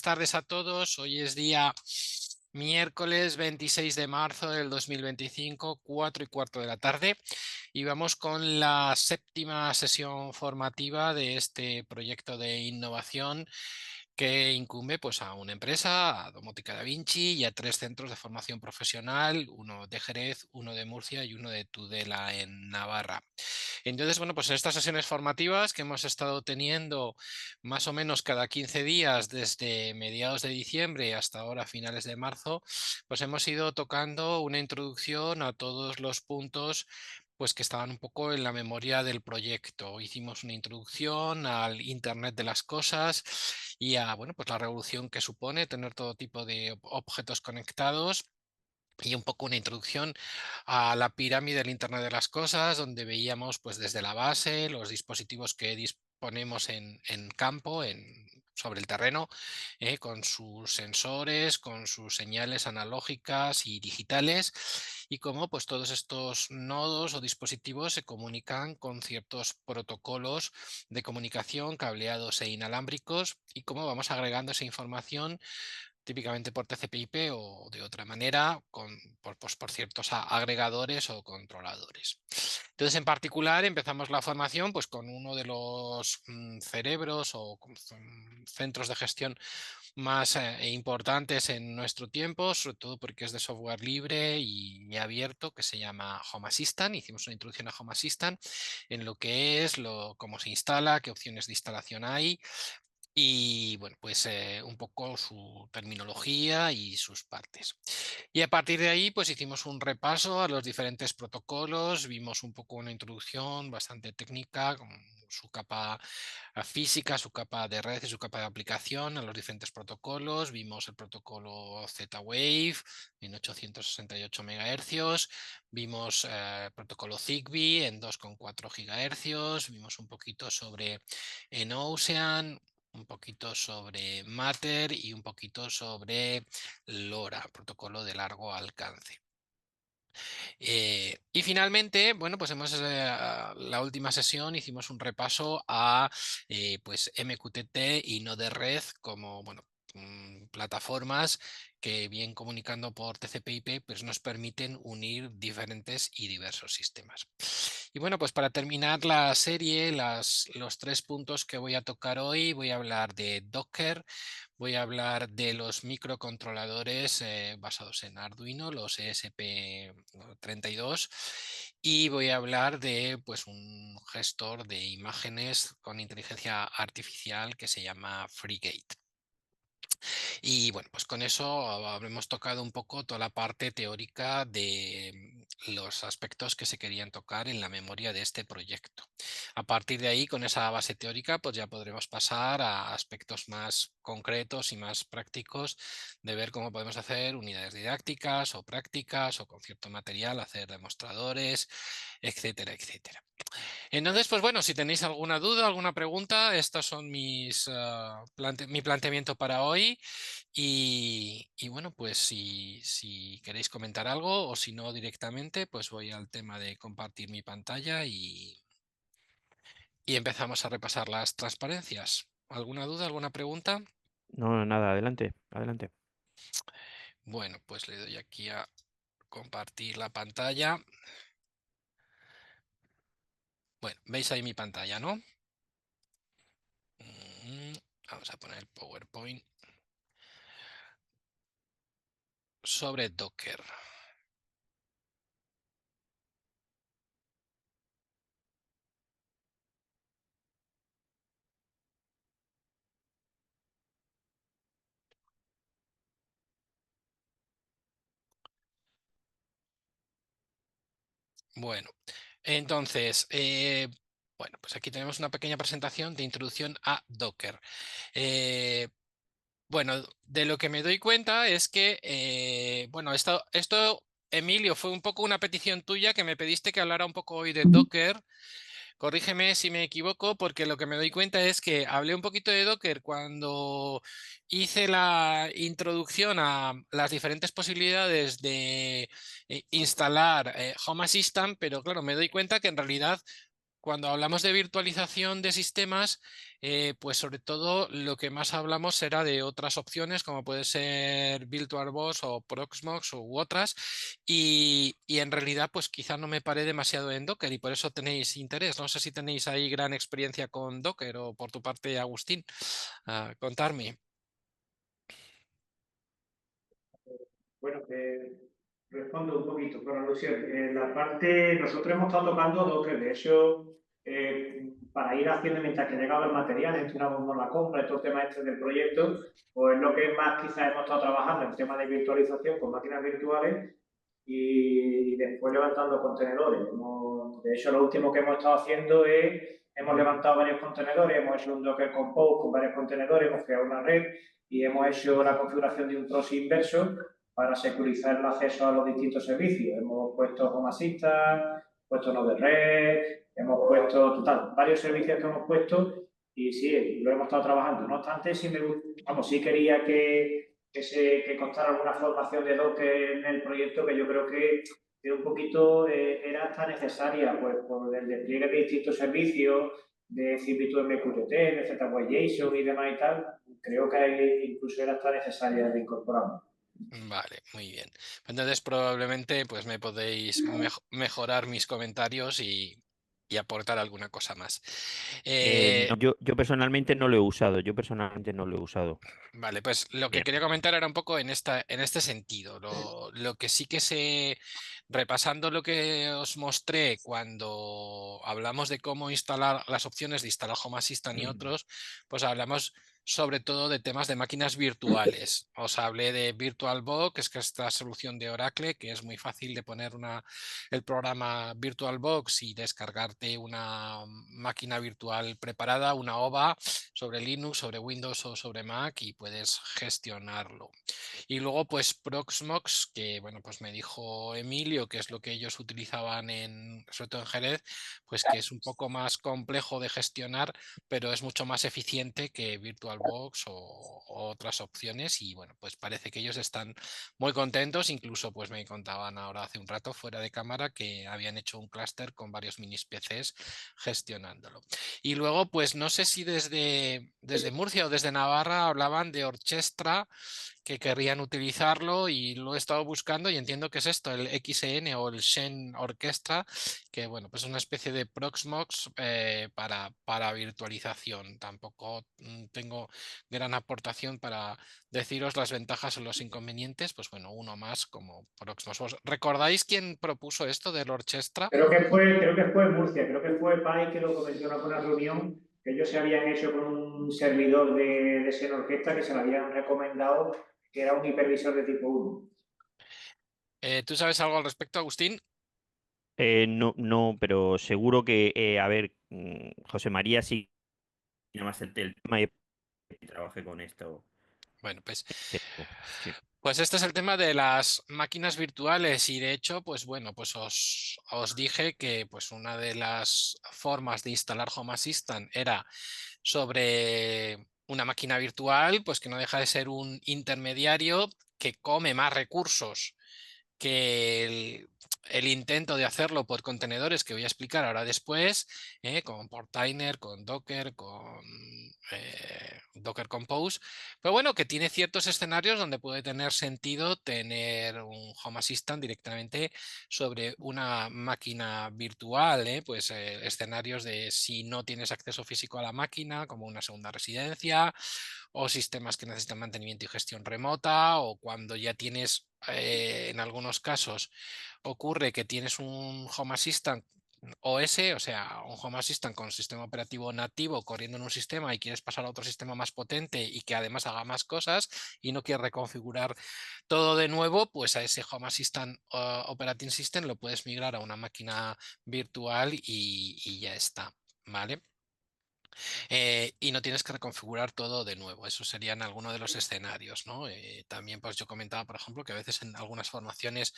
tardes a todos. Hoy es día miércoles 26 de marzo del 2025, 4:15 de la tarde, y vamos con la séptima sesión formativa de este proyecto de innovación que incumbe pues, a una empresa, a Domótica Da Vinci, y a 3 centros de formación profesional, uno de Jerez, uno de Murcia y uno de Tudela en Navarra. Entonces, bueno, pues en estas sesiones formativas que hemos estado teniendo más o menos cada 15 días desde mediados de diciembre hasta ahora finales de marzo, pues hemos ido tocando una introducción a todos los puntos pues que estaban un poco en la memoria del proyecto. Hicimos una introducción al Internet de las cosas y a, bueno, pues la revolución que supone tener todo tipo de objetos conectados, y un poco una introducción a la pirámide del Internet de las cosas, donde veíamos pues desde la base los dispositivos que disponemos en campo, sobre el terreno, con sus sensores, con sus señales analógicas y digitales, y cómo pues todos estos nodos o dispositivos se comunican con ciertos protocolos de comunicación cableados e inalámbricos, y cómo vamos agregando esa información típicamente por TCP/IP o de otra manera por ciertos agregadores o controladores. Entonces, en particular, empezamos la formación pues, con uno de los cerebros o centros de gestión más importantes en nuestro tiempo, sobre todo porque es de software libre y abierto, que se llama Home Assistant. Hicimos una introducción a Home Assistant, en lo que es, cómo se instala, qué opciones de instalación hay, y bueno, pues un poco su terminología y sus partes. Y a partir de ahí, pues hicimos un repaso a los diferentes protocolos, vimos un poco una introducción bastante técnica con su capa física, su capa de red y su capa de aplicación a los diferentes protocolos. Vimos el protocolo Z-Wave en 868 MHz, vimos el protocolo Zigbee en 2,4 GHz, vimos un poquito sobre Ocean, un poquito sobre Matter y un poquito sobre LoRa, protocolo de largo alcance. Y finalmente, bueno, pues la última sesión hicimos un repaso a pues MQTT y Node Red como, bueno, plataformas que, bien comunicando por TCP/IP, pues nos permiten unir diferentes y diversos sistemas. Y bueno, pues para terminar la serie, los 3 puntos que voy a tocar hoy, voy a hablar de Docker, voy a hablar de los microcontroladores basados en Arduino, los ESP32, y voy a hablar de pues, un gestor de imágenes con inteligencia artificial que se llama FreeGate. Y bueno, pues con eso habremos tocado un poco toda la parte teórica de los aspectos que se querían tocar en la memoria de este proyecto. A partir de ahí, con esa base teórica, pues ya podremos pasar a aspectos más concretos y más prácticos de ver cómo podemos hacer unidades didácticas o prácticas o con cierto material hacer demostradores, etcétera, etcétera. Entonces, pues bueno, si tenéis alguna duda, alguna pregunta, estos son mi planteamiento para hoy. Y bueno, pues si queréis comentar algo o si no directamente, pues voy al tema de compartir mi pantalla y empezamos a repasar las transparencias. ¿Alguna duda, alguna pregunta? No, nada, adelante, adelante. Bueno, pues le doy aquí a compartir la pantalla. Bueno, veis ahí mi pantalla, ¿no? Vamos a poner el PowerPoint sobre Docker. Bueno, entonces, bueno, pues aquí tenemos una pequeña presentación de introducción a Docker. Eh, bueno, de lo que me doy cuenta es que, bueno, esto, Emilio, fue un poco una petición tuya que me pediste que hablara un poco hoy de Docker. Corrígeme si me equivoco, porque lo que me doy cuenta es que hablé un poquito de Docker cuando hice la introducción a las diferentes posibilidades de instalar Home Assistant, pero claro, me doy cuenta que en realidad cuando hablamos de virtualización de sistemas, pues sobre todo lo que más hablamos será de otras opciones como puede ser VirtualBox o Proxmox u otras y en realidad pues quizá no me paré demasiado en Docker y por eso tenéis interés. No sé si tenéis ahí gran experiencia con Docker o por tu parte, Agustín, contarme. Bueno, respondo un poquito por alusión. En la parte, nosotros hemos estado tocando Docker, de hecho, para ir haciendo mientras que llegaba el material, gestionábamos la compra, estos temas este del proyecto, pues lo que más quizás hemos estado trabajando en temas de virtualización con máquinas virtuales y después levantando contenedores. De hecho, lo último que hemos estado haciendo es, hemos levantado varios contenedores, hemos hecho un Docker Compose con varios contenedores, hemos creado una red y hemos hecho la configuración de un proxy inverso para securizar el acceso a los distintos servicios. Hemos puesto Home Assistant, puesto Node-RED, hemos puesto, total, varios servicios que hemos puesto y sí, lo hemos estado trabajando. No obstante, sí, vamos, sí quería que constara alguna formación de Docker en el proyecto que yo creo que un poquito era hasta necesaria, pues por el despliegue de distintos servicios, de CP2MQTT, de ZWJSON y demás y tal, creo que incluso era hasta necesaria de incorporarlo. Vale, muy bien. Entonces probablemente pues me podéis mejorar mis comentarios y aportar alguna cosa más. No, yo personalmente no lo he usado, yo personalmente no lo he usado. Vale, pues lo que Bien. quería comentar era un poco en este sentido. Lo que sí que sé, repasando lo que os mostré cuando hablamos de cómo instalar las opciones de instalar Home Assistant y otros, pues hablamos sobre todo de temas de máquinas virtuales. Os hablé de VirtualBox, que es esta solución de Oracle, que es muy fácil de poner el programa VirtualBox y descargarte una máquina virtual preparada, una OVA sobre Linux, sobre Windows o sobre Mac y puedes gestionarlo. Y luego pues Proxmox, que bueno, pues me dijo Emilio, que es lo que ellos utilizaban sobre todo en Jerez, pues que es un poco más complejo de gestionar, pero es mucho más eficiente que VirtualBox o otras opciones y bueno, pues parece que ellos están muy contentos, incluso pues me contaban ahora hace un rato fuera de cámara que habían hecho un clúster con varios mini PCs gestionándolo. Y luego, pues no sé si desde Murcia o desde Navarra hablaban de Orchestra, que querrían utilizarlo y lo he estado buscando y entiendo que es esto, el XN o el Xen Orchestra, que bueno, pues es una especie de Proxmox para virtualización. Tampoco tengo gran aportación para deciros las ventajas o los inconvenientes, pues bueno, uno más como Proxmox. ¿Recordáis quién propuso esto del Orchestra? Creo que fue en Murcia, creo que fue Pai que lo comentó en alguna reunión, que ellos se habían hecho con un servidor de Xen Orquesta que se lo habían recomendado, que era un hipervisor de tipo 1. ¿Tú sabes algo al respecto, Agustín? No, no, pero seguro que, a ver, José María sí, nada más el tema y trabajé con esto. Bueno, pues Sí. Pues este es el tema de las máquinas virtuales y de hecho, pues bueno, pues os dije que pues una de las formas de instalar Home Assistant era sobre una máquina virtual, pues que no deja de ser un intermediario que come más recursos que el intento de hacerlo por contenedores que voy a explicar ahora después, con Portainer, con Docker, con Docker Compose, pero bueno, que tiene ciertos escenarios donde puede tener sentido tener un Home Assistant directamente sobre una máquina virtual, pues escenarios de si no tienes acceso físico a la máquina, como una segunda residencia, o sistemas que necesitan mantenimiento y gestión remota, o cuando ya tienes, en algunos casos, ocurre que tienes un Home Assistant OS, o sea, un Home Assistant con sistema operativo nativo corriendo en un sistema y quieres pasar a otro sistema más potente y que además haga más cosas y no quieres reconfigurar todo de nuevo, pues a ese Home Assistant Operating System lo puedes migrar a una máquina virtual y ya está, ¿vale? Y no tienes que reconfigurar todo de nuevo. Eso serían algunos de los escenarios, ¿no? También pues yo comentaba, por ejemplo, que a veces en algunas formaciones,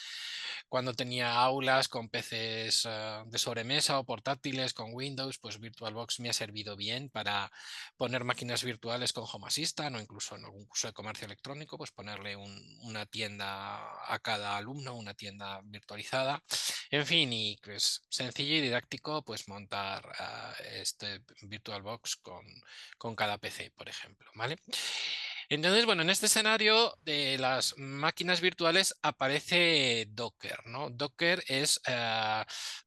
cuando tenía aulas con PCs de sobremesa o portátiles con Windows, pues VirtualBox me ha servido bien para poner máquinas virtuales con Home Assistant o incluso en algún curso de comercio electrónico, pues ponerle una tienda a cada alumno, una tienda virtualizada. En fin, y pues sencillo y didáctico pues montar este VirtualBox con cada PC, por ejemplo, ¿vale? Entonces, bueno, en este escenario de las máquinas virtuales aparece Docker, ¿no? Docker es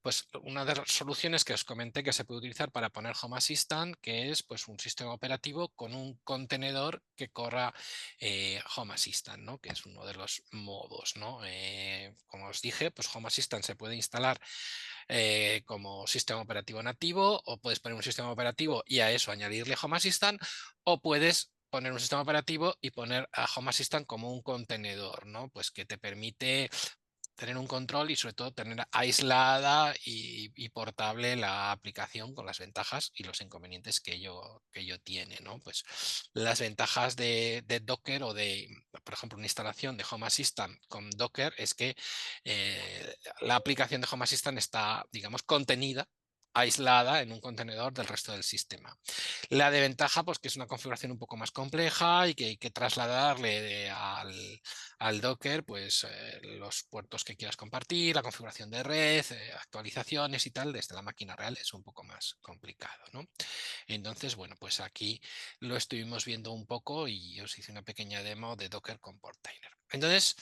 pues una de las soluciones que os comenté que se puede utilizar para poner Home Assistant, que es pues un sistema operativo con un contenedor que corra Home Assistant, ¿no? Que es uno de los modos, ¿no? Como os dije, pues Home Assistant se puede instalar como sistema operativo nativo, o puedes poner un sistema operativo y a eso añadirle Home Assistant, o puedes poner un sistema operativo y poner a Home Assistant como un contenedor, ¿no? Pues que te permite tener un control y sobre todo tener aislada y portable la aplicación, con las ventajas y los inconvenientes que ello tiene, ¿no? Pues las ventajas de Docker o de, por ejemplo, una instalación de Home Assistant con Docker es que la aplicación de Home Assistant está, digamos, contenida, aislada en un contenedor del resto del sistema. La de ventaja, pues que es una configuración un poco más compleja y que hay que trasladarle al Docker pues los puertos que quieras compartir, la configuración de red, actualizaciones y tal, desde la máquina real es un poco más complicado, ¿no? Entonces, bueno, pues aquí lo estuvimos viendo un poco y os hice una pequeña demo de Docker con Portainer. Entonces,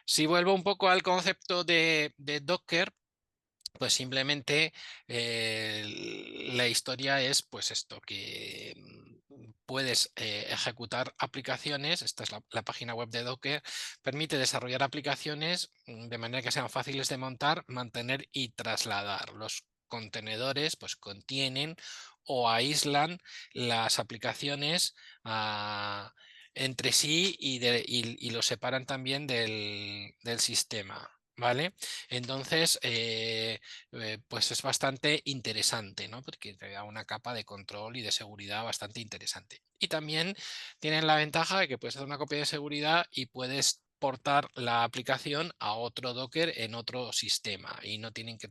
si vuelvo un poco al concepto de Docker, pues simplemente la historia es pues esto, que puedes ejecutar aplicaciones. Esta es la página web de Docker, permite desarrollar aplicaciones de manera que sean fáciles de montar, mantener y trasladar. Los contenedores pues contienen o aíslan las aplicaciones entre sí y los separan también del sistema. ¿Vale? Entonces, pues es bastante interesante, ¿no? Porque te da una capa de control y de seguridad bastante interesante. Y también tienen la ventaja de que puedes hacer una copia de seguridad y puedes portar la aplicación a otro Docker en otro sistema y no tienen que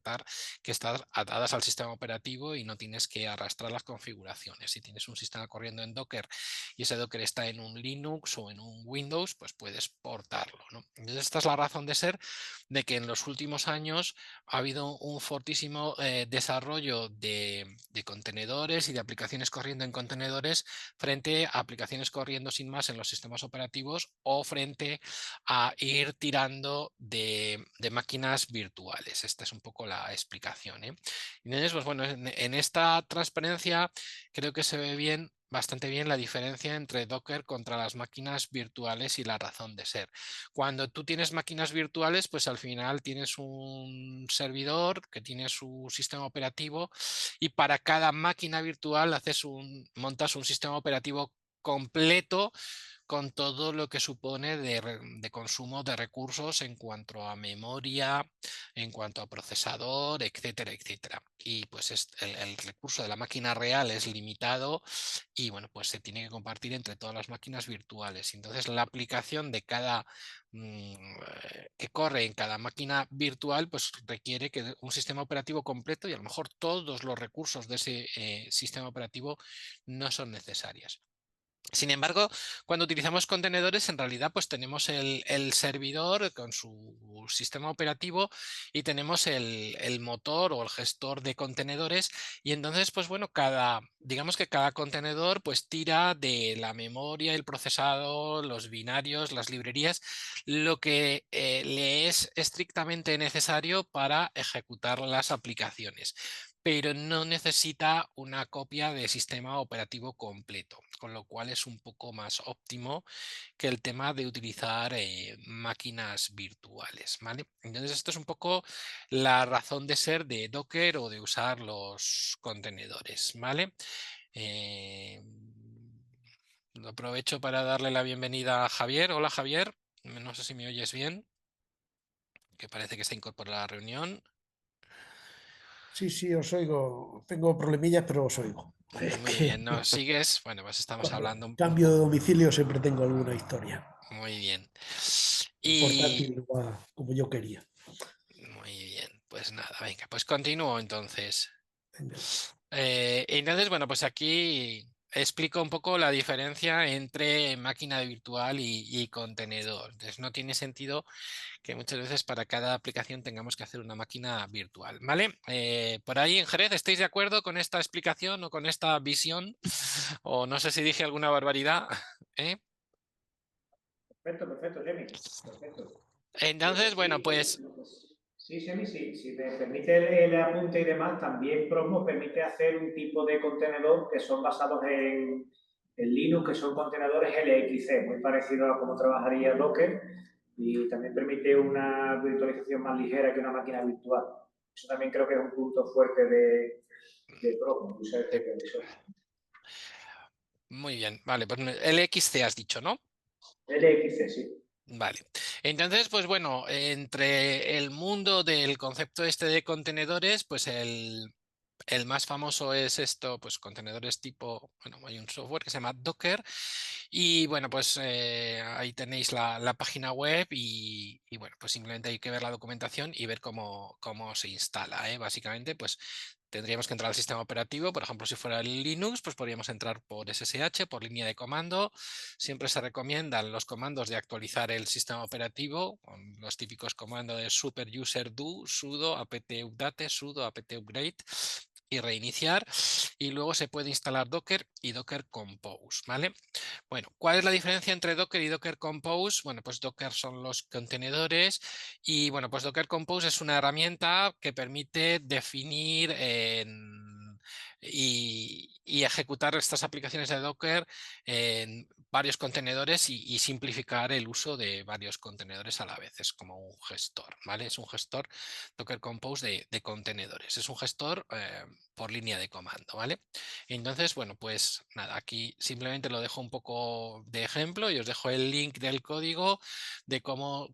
estar atadas al sistema operativo y no tienes que arrastrar las configuraciones. Si tienes un sistema corriendo en Docker y ese Docker está en un Linux o en un Windows, pues puedes portarlo, ¿no? Entonces esta es la razón de ser de que en los últimos años ha habido un fortísimo desarrollo de contenedores y de aplicaciones corriendo en contenedores frente a aplicaciones corriendo sin más en los sistemas operativos o frente a ir tirando de máquinas virtuales. Esta es un poco la explicación, ¿eh? Entonces, pues bueno, en esta transparencia creo que se ve bien, bastante bien, la diferencia entre Docker contra las máquinas virtuales y la razón de ser. Cuando tú tienes máquinas virtuales, pues al final tienes un servidor que tiene su sistema operativo y para cada máquina virtual montas un sistema operativo completo con todo lo que supone de consumo de recursos en cuanto a memoria, en cuanto a procesador, etcétera, etcétera. Y pues el recurso de la máquina real es limitado y bueno, pues se tiene que compartir entre todas las máquinas virtuales. Entonces la aplicación de cada que corre en cada máquina virtual, pues requiere que un sistema operativo completo y a lo mejor todos los recursos de ese sistema operativo no son necesarios. Sin embargo, cuando utilizamos contenedores, en realidad pues tenemos el servidor con su sistema operativo y tenemos el motor o el gestor de contenedores y entonces pues bueno, digamos que cada contenedor pues tira de la memoria, el procesado, los binarios, las librerías, lo que le es estrictamente necesario para ejecutar las aplicaciones, pero no necesita una copia de sistema operativo completo, con lo cual es un poco más óptimo que el tema de utilizar máquinas virtuales, ¿vale? Entonces esto es un poco la razón de ser de Docker o de usar los contenedores, ¿vale? Eh, lo aprovecho para darle la bienvenida a Javier. Hola Javier, no sé si me oyes bien, que parece que está incorporado a la reunión. Sí, sí, os oigo. Tengo problemillas, pero os oigo. Es Muy que bien, ¿nos sigues? Bueno, pues estamos cuando hablando un cambio de poco. domicilio siempre tengo alguna historia. Muy bien. El Y portátil no va como yo quería. muy bien, pues nada, venga, pues continúo entonces. Venga. Entonces, bueno, pues aquí explico un poco la diferencia entre máquina virtual y contenedor. Entonces, no tiene sentido que muchas veces para cada aplicación tengamos que hacer una máquina virtual, ¿vale? Por ahí en Jerez, ¿estáis de acuerdo con esta explicación o con esta visión? O no sé si dije alguna barbaridad, ¿eh? Perfecto, perfecto, Jenny. Perfecto. Entonces, bueno, pues Sí, Semi, sí, si me permite el apunte y demás, también Prosmo permite hacer un tipo de contenedor que son basados en Linux, que son contenedores LXC, muy parecido a cómo trabajaría Docker, y también permite una virtualización más ligera que una máquina virtual. Eso también creo que es un punto fuerte de Prosmo, usar este previsor. muy bien, vale, pues LXC has dicho, ¿no? LXC, sí. Vale, entonces, pues bueno, entre el mundo del concepto este de contenedores, pues el más famoso es esto, pues contenedores tipo, bueno, hay un software que se llama Docker y bueno, pues ahí tenéis la página web y bueno, pues simplemente hay que ver la documentación y ver cómo se instala, ¿eh? Básicamente, pues tendríamos que entrar al sistema operativo, por ejemplo, si fuera el Linux, pues podríamos entrar por SSH, por línea de comando. Siempre se recomiendan los comandos de actualizar el sistema operativo, con los típicos comandos de super user do, sudo apt update, sudo apt upgrade y reiniciar, y luego se puede instalar Docker y Docker Compose, ¿vale? Bueno, ¿cuál es la diferencia entre Docker y Docker Compose? Bueno, pues Docker son los contenedores y bueno, pues Docker Compose es una herramienta que permite definir y ejecutar estas aplicaciones de Docker en varios contenedores y simplificar el uso de varios contenedores a la vez. Es como un gestor, ¿vale? Es un gestor Docker Compose de contenedores. Es un gestor por línea de comando, ¿vale? Entonces, bueno, pues nada, aquí simplemente lo dejo un poco de ejemplo y os dejo el link del código de cómo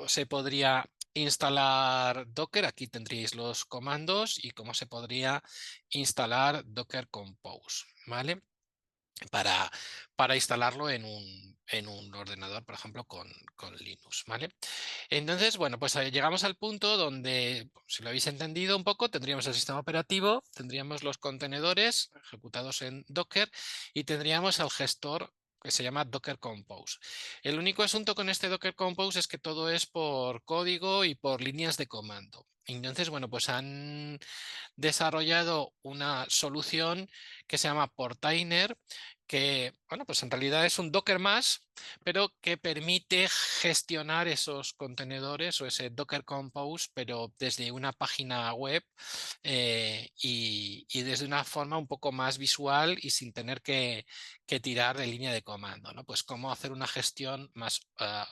se podría instalar Docker. Aquí tendréis los comandos y cómo se podría instalar Docker Compose, ¿vale? Para instalarlo en un ordenador, por ejemplo, con Linux, ¿vale? Entonces, bueno, pues llegamos al punto donde, si lo habéis entendido un poco, tendríamos el sistema operativo, tendríamos los contenedores ejecutados en Docker y tendríamos el gestor que se llama Docker Compose. El único asunto con este Docker Compose es que todo es por código y por líneas de comando. Entonces, bueno, pues han desarrollado una solución que se llama Portainer, que, bueno, pues en realidad es un Docker más, pero que permite gestionar esos contenedores o ese Docker Compose, pero desde una página web y desde una forma un poco más visual y sin tener que tirar de línea de comando, ¿no? Pues cómo hacer una gestión más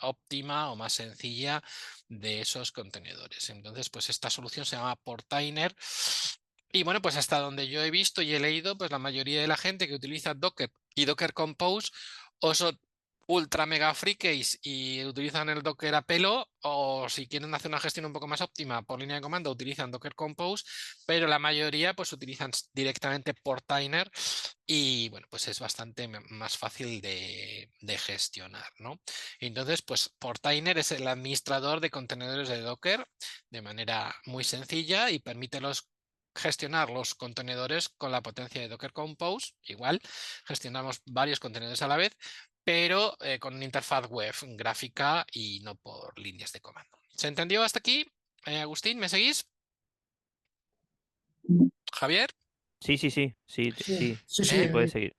óptima o más sencilla de esos contenedores. Entonces, pues esta solución se llama Portainer. Y bueno, pues hasta donde yo he visto y he leído, pues la mayoría de la gente que utiliza Docker y Docker Compose o son ultra mega frikis y utilizan el Docker a pelo, o si quieren hacer una gestión un poco más óptima por línea de comando utilizan Docker Compose, pero la mayoría pues utilizan directamente Portainer y bueno, pues es bastante más fácil de gestionar, ¿no? Entonces, pues Portainer es el administrador de contenedores de Docker de manera muy sencilla y permite gestionar los contenedores con la potencia de Docker Compose. Igual, gestionamos varios contenedores a la vez, pero con una interfaz web gráfica y no por líneas de comando. ¿Se entendió hasta aquí? Agustín, ¿me seguís? Javier, Sí, sí, sí, sí, Sí, sí, sí, sí. sí, puedes seguir.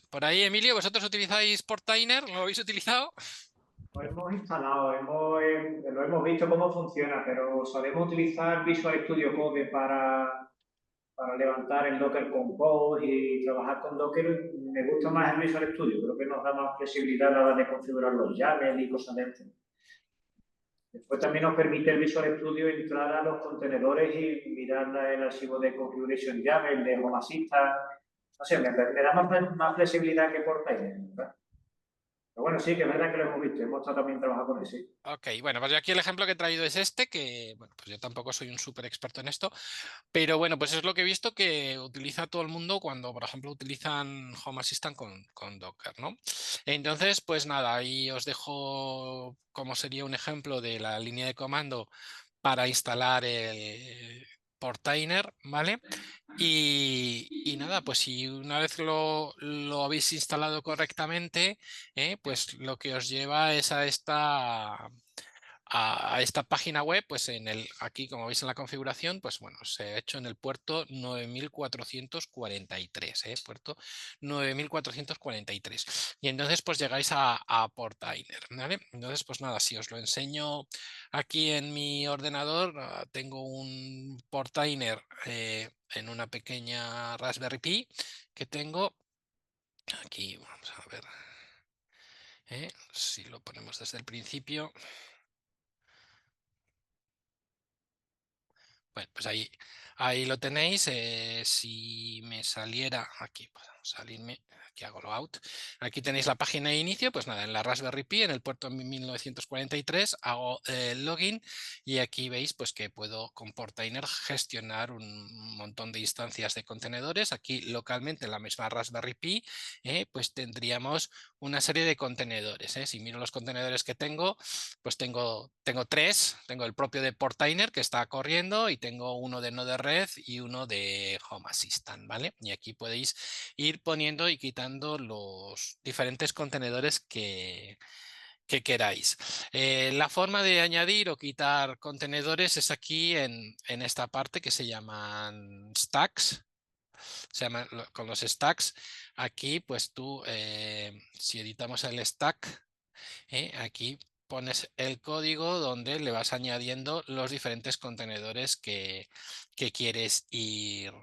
por ahí, Emilio, ¿vosotros utilizáis Portainer? ¿Lo habéis utilizado? Lo hemos instalado, lo hemos visto cómo funciona, pero solemos utilizar Visual Studio Code para levantar el Docker Compose y trabajar con Docker. Me gusta más el Visual Studio, creo que nos da más flexibilidad a la hora de configurar los YAML y cosas de esto. Después también nos permite el Visual Studio entrar a los contenedores y mirar el archivo de configuration YAML, de Home Assistant. No sé, me da más flexibilidad que Portainer, ¿verdad? Pero bueno, sí, que es verdad que lo hemos visto. Hemos estado también trabajando con él, sí. Ok, bueno, pues yo aquí el ejemplo que he traído es este, que bueno, pues yo tampoco soy un súper experto en esto, pero bueno, pues es lo que he visto que utiliza todo el mundo cuando, por ejemplo, utilizan Home Assistant con Docker, ¿no? Entonces, pues nada, ahí os dejo cómo sería un ejemplo de la línea de comando para instalar Portainer, ¿vale? Y nada, pues si una vez lo habéis instalado correctamente, pues lo que os lleva es a esta página web, pues aquí como veis en la configuración, pues bueno, se ha hecho en el puerto 9443, puerto 9443. Y entonces pues llegáis a Portainer, ¿vale? Entonces pues nada, si os lo enseño aquí en mi ordenador, tengo un Portainer en una pequeña Raspberry Pi que tengo. Aquí vamos a ver, si lo ponemos desde el principio. Bueno, pues ahí lo tenéis. Si me saliera aquí, pues salirme, aquí hago logout. Aquí tenéis la página de inicio, pues nada, en la Raspberry Pi, en el puerto 1943, hago login y aquí veis pues que puedo con Portainer gestionar un montón de instancias de contenedores. Aquí localmente en la misma Raspberry Pi, pues tendríamos una serie de contenedores. Si miro los contenedores que tengo, pues tengo tres. Tengo el propio de Portainer que está corriendo y tengo uno de Node-RED y uno de Home Assistant, ¿vale? Y aquí podéis ir poniendo y quitando los diferentes contenedores que queráis. La forma de añadir o quitar contenedores es aquí en esta parte que se llaman stacks. Se llama con los stacks. Aquí pues tú, si editamos el stack, aquí pones el código donde le vas añadiendo los diferentes contenedores que quieres ir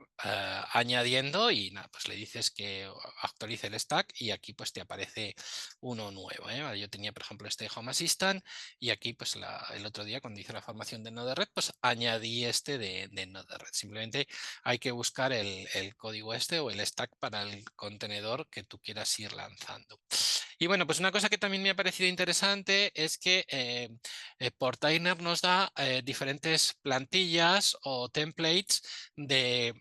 añadiendo y nada, pues le dices que actualice el stack y aquí pues te aparece uno nuevo. Vale, yo tenía por ejemplo este Home Assistant y aquí pues el otro día cuando hice la formación de Node-RED pues añadí este de Node-RED. Simplemente hay que buscar el código este o el stack para el contenedor que tú quieras ir lanzando. Y bueno, pues una cosa que también me ha parecido interesante es que Portainer nos da diferentes plantillas o templates de,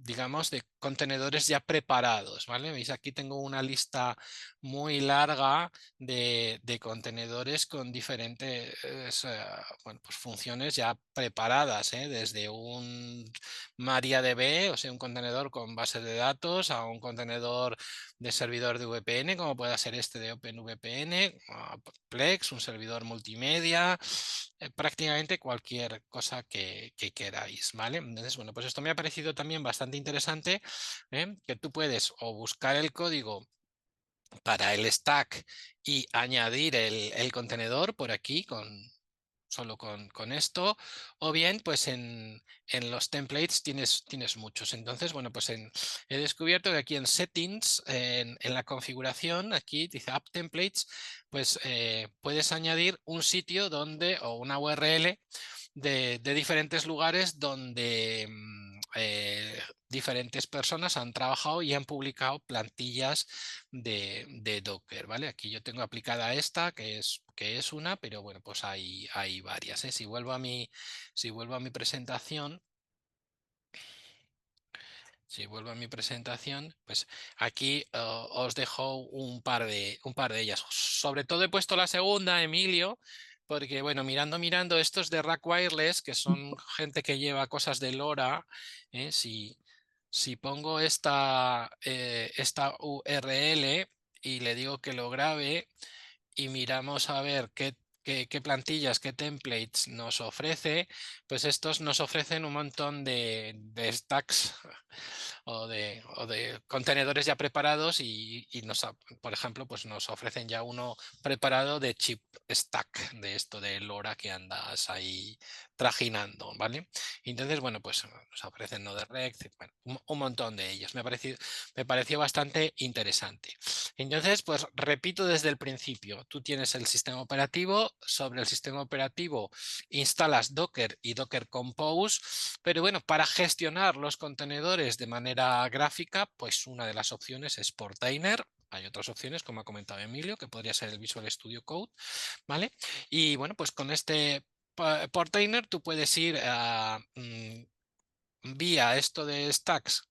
digamos, de contenedores ya preparados, ¿vale? Veis, aquí tengo una lista muy larga de contenedores con diferentes bueno, pues funciones ya preparadas, desde un MariaDB, o sea, un contenedor con base de datos, a un contenedor de servidor de VPN, como puede ser este de OpenVPN, Plex, un servidor multimedia, prácticamente cualquier cosa que queráis, ¿vale? Entonces, bueno, pues esto me ha parecido también bastante interesante, que tú puedes o buscar el código para el stack y añadir el contenedor por aquí solo con esto, o bien pues en los templates tienes muchos. Entonces, bueno, pues he descubierto que aquí en settings, en la configuración, aquí dice app templates, pues puedes añadir un sitio donde, o una URL de diferentes lugares donde diferentes personas han trabajado y han publicado plantillas de Docker, ¿vale? Aquí yo tengo aplicada esta, que es una, pero bueno, pues hay varias. Si vuelvo a mi presentación, pues aquí os dejo un par de ellas. Sobre todo he puesto la segunda, Emilio, porque bueno, mirando estos de Rack Wireless, que son gente que lleva cosas de LoRa, si pongo esta URL y le digo que lo grabe y miramos a ver qué plantillas, qué templates nos ofrece, pues estos nos ofrecen un montón de stacks o de contenedores ya preparados y por ejemplo, pues nos ofrecen ya uno preparado de chip stack, de esto de LoRa que andas ahí trajinando, ¿vale? Entonces, bueno, pues nos ofrecen Node-RED, bueno, un montón de ellos. Me pareció bastante interesante. Entonces, pues repito desde el principio, tú tienes el sistema operativo, sobre el sistema operativo instalas Docker y Docker Compose, pero bueno, para gestionar los contenedores de manera gráfica, pues una de las opciones es Portainer. Hay otras opciones, como ha comentado Emilio, que podría ser el Visual Studio Code, ¿vale? Y bueno, pues con este Portainer tú puedes ir a vía esto de stacks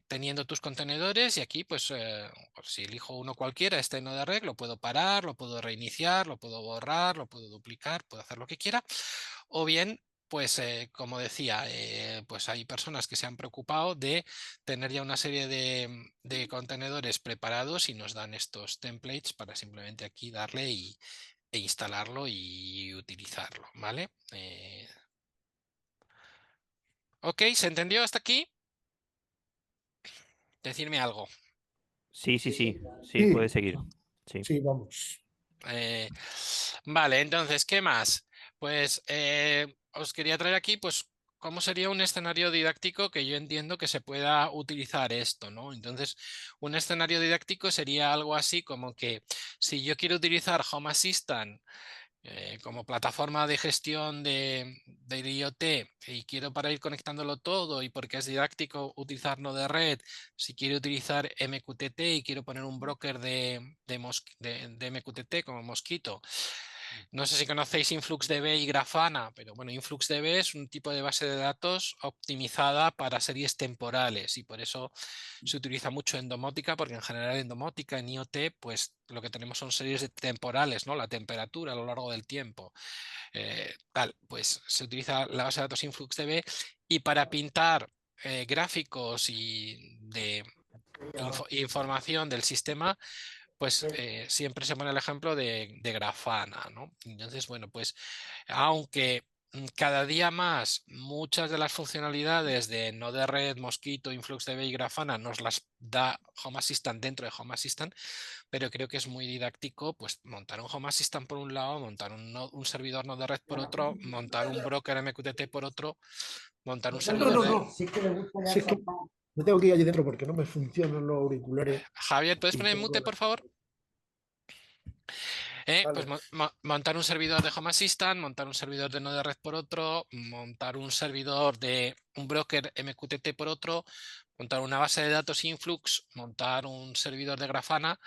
teniendo tus contenedores y aquí pues si elijo uno cualquiera, este Node-RED, lo puedo parar, lo puedo reiniciar, lo puedo borrar, lo puedo duplicar, puedo hacer lo que quiera, o bien pues como decía, pues hay personas que se han preocupado de tener ya una serie de contenedores preparados y nos dan estos templates para simplemente aquí darle e instalarlo y utilizarlo, ¿vale? Ok, ¿se entendió hasta aquí? Decirme algo. Sí, Sí, puede seguir. Sí. sí, vamos. Vale, entonces, ¿qué más? Pues os quería traer aquí, pues, cómo sería un escenario didáctico que yo entiendo que se pueda utilizar esto, ¿no? Entonces, un escenario didáctico sería algo así como que si yo quiero utilizar Home Assistant como plataforma de gestión de IoT y quiero para ir conectándolo todo y porque es didáctico utilizar Node-RED, si quiero utilizar MQTT y quiero poner un broker de MQTT como Mosquito. No sé si conocéis InfluxDB y Grafana, pero bueno, InfluxDB es un tipo de base de datos optimizada para series temporales y por eso se utiliza mucho en domótica, porque en general en domótica, en IoT, pues lo que tenemos son series temporales, ¿no? La temperatura a lo largo del tiempo. Pues se utiliza la base de datos InfluxDB y para pintar gráficos y de información del sistema, pues siempre se pone el ejemplo de Grafana, ¿no? Entonces, bueno, pues aunque cada día más muchas de las funcionalidades de Node-RED, Mosquito, InfluxDB y Grafana nos las da Home Assistant dentro de Home Assistant, pero creo que es muy didáctico pues montar un Home Assistant por un lado, montar un servidor Node-RED por otro, montar un broker MQTT por otro, montar un No, servidor no, de... no. Si es que me tengo que ir allí dentro porque no me funcionan los auriculares. Javier, ¿puedes Y poner en tengo mute, por favor? Pues Vale. montar un servidor de Home Assistant, montar un servidor de Node-RED por otro, montar un servidor de un broker MQTT por otro, montar una base de datos Influx, montar un servidor de Grafana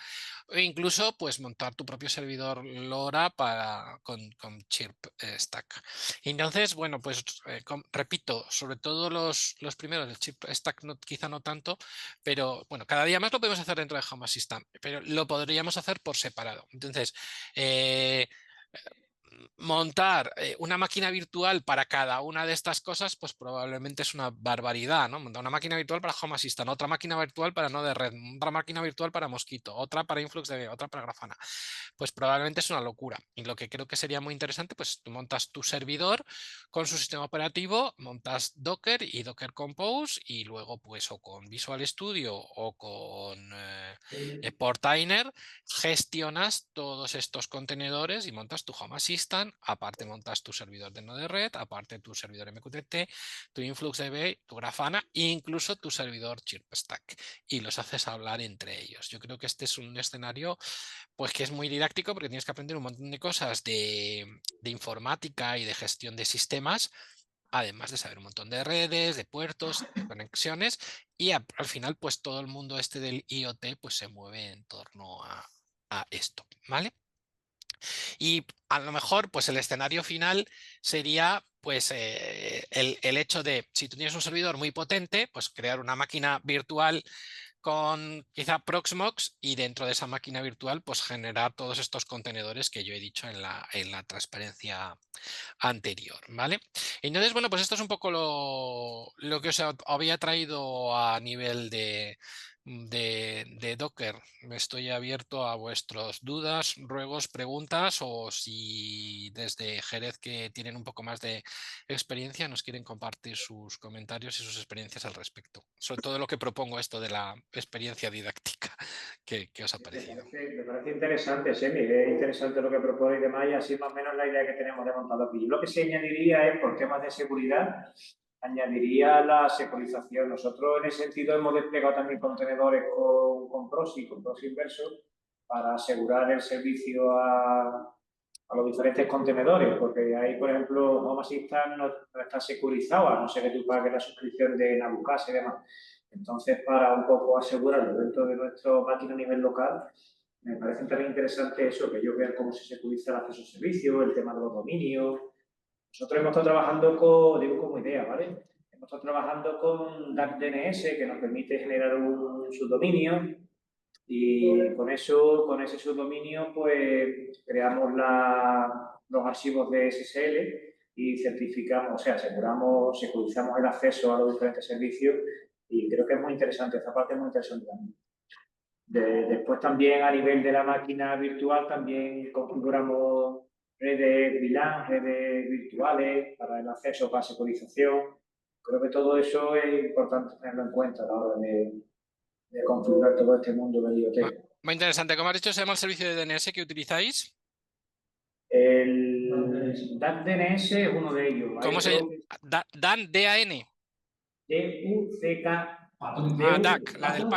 o incluso pues montar tu propio servidor LoRa con Chirp Stack. Entonces, bueno, pues repito, sobre todo los primeros, el Chirp Stack quizá no tanto, pero bueno, cada día más lo podemos hacer dentro de Home Assistant, pero lo podríamos hacer por separado. Entonces, eh, montar una máquina virtual para cada una de estas cosas, pues probablemente es una barbaridad, ¿no? Montar una máquina virtual para Home Assistant, otra máquina virtual para Node-RED, otra máquina virtual para Mosquito, otra para InfluxDB, otra para Grafana. Pues probablemente es una locura. Y lo que creo que sería muy interesante, pues tú montas tu servidor con su sistema operativo, montas Docker y Docker Compose y luego pues o con Visual Studio o con Portainer gestionas todos estos contenedores y montas tu Home Assistant, aparte montas tu servidor de Node-RED, aparte tu servidor MQTT, tu InfluxDB, tu Grafana e incluso tu servidor ChirpStack y los haces hablar entre ellos. Yo creo que este es un escenario pues que es muy didáctico porque tienes que aprender un montón de cosas de informática y de gestión de sistemas, además de saber un montón de redes, de puertos, de conexiones y al final pues todo el mundo este del IoT pues se mueve en torno a esto, ¿vale? Y a lo mejor pues el escenario final sería pues el hecho de, si tú tienes un servidor muy potente, pues crear una máquina virtual con quizá Proxmox y dentro de esa máquina virtual pues generar todos estos contenedores que yo he dicho en la transparencia anterior, ¿vale? Entonces, bueno, pues esto es un poco lo que os había traído a nivel de Docker. Estoy abierto a vuestras dudas, ruegos, preguntas o si desde Jerez que tienen un poco más de experiencia nos quieren compartir sus comentarios y sus experiencias al respecto. Sobre todo lo que propongo esto de la experiencia didáctica que os ha parecido. Me parece interesante, Semi, es interesante lo que propone y demás, y así más o menos la idea que tenemos de montado aquí. Yo lo que sí añadiría es, por temas de seguridad, añadiría la securización. Nosotros en ese sentido hemos desplegado también contenedores con proxy, con proxy inverso, para asegurar el servicio a los diferentes contenedores, porque ahí, por ejemplo, Home Assistant no está securizado, a no ser que tú pagues la suscripción de Nabucasa y demás. Entonces, para un poco asegurarlo dentro de nuestra máquina a nivel local, me parece también interesante eso, que ellos vean cómo se securiza el acceso a servicios, el tema de los dominios. Nosotros hemos estado trabajando con, digo como idea, ¿vale? Hemos estado trabajando con DAC-DNS, que nos permite generar un subdominio, y con ese subdominio, pues creamos los archivos de SSL y certificamos, o sea, aseguramos, securizamos el acceso a los diferentes servicios y creo que es muy interesante, esta parte es muy interesante también. Después también a nivel de la máquina virtual también configuramos redes VLAN, redes virtuales para el acceso, para securización. Creo que todo eso es importante tenerlo en cuenta a la hora de configurar todo este mundo del IoT. Muy interesante. ¿Cómo has dicho, se llama el servicio de DNS que utilizáis? El DAC DNS es uno de ellos. ¿Cómo se llama? DAN, D-A-N. D-U-C-K. DAC, la del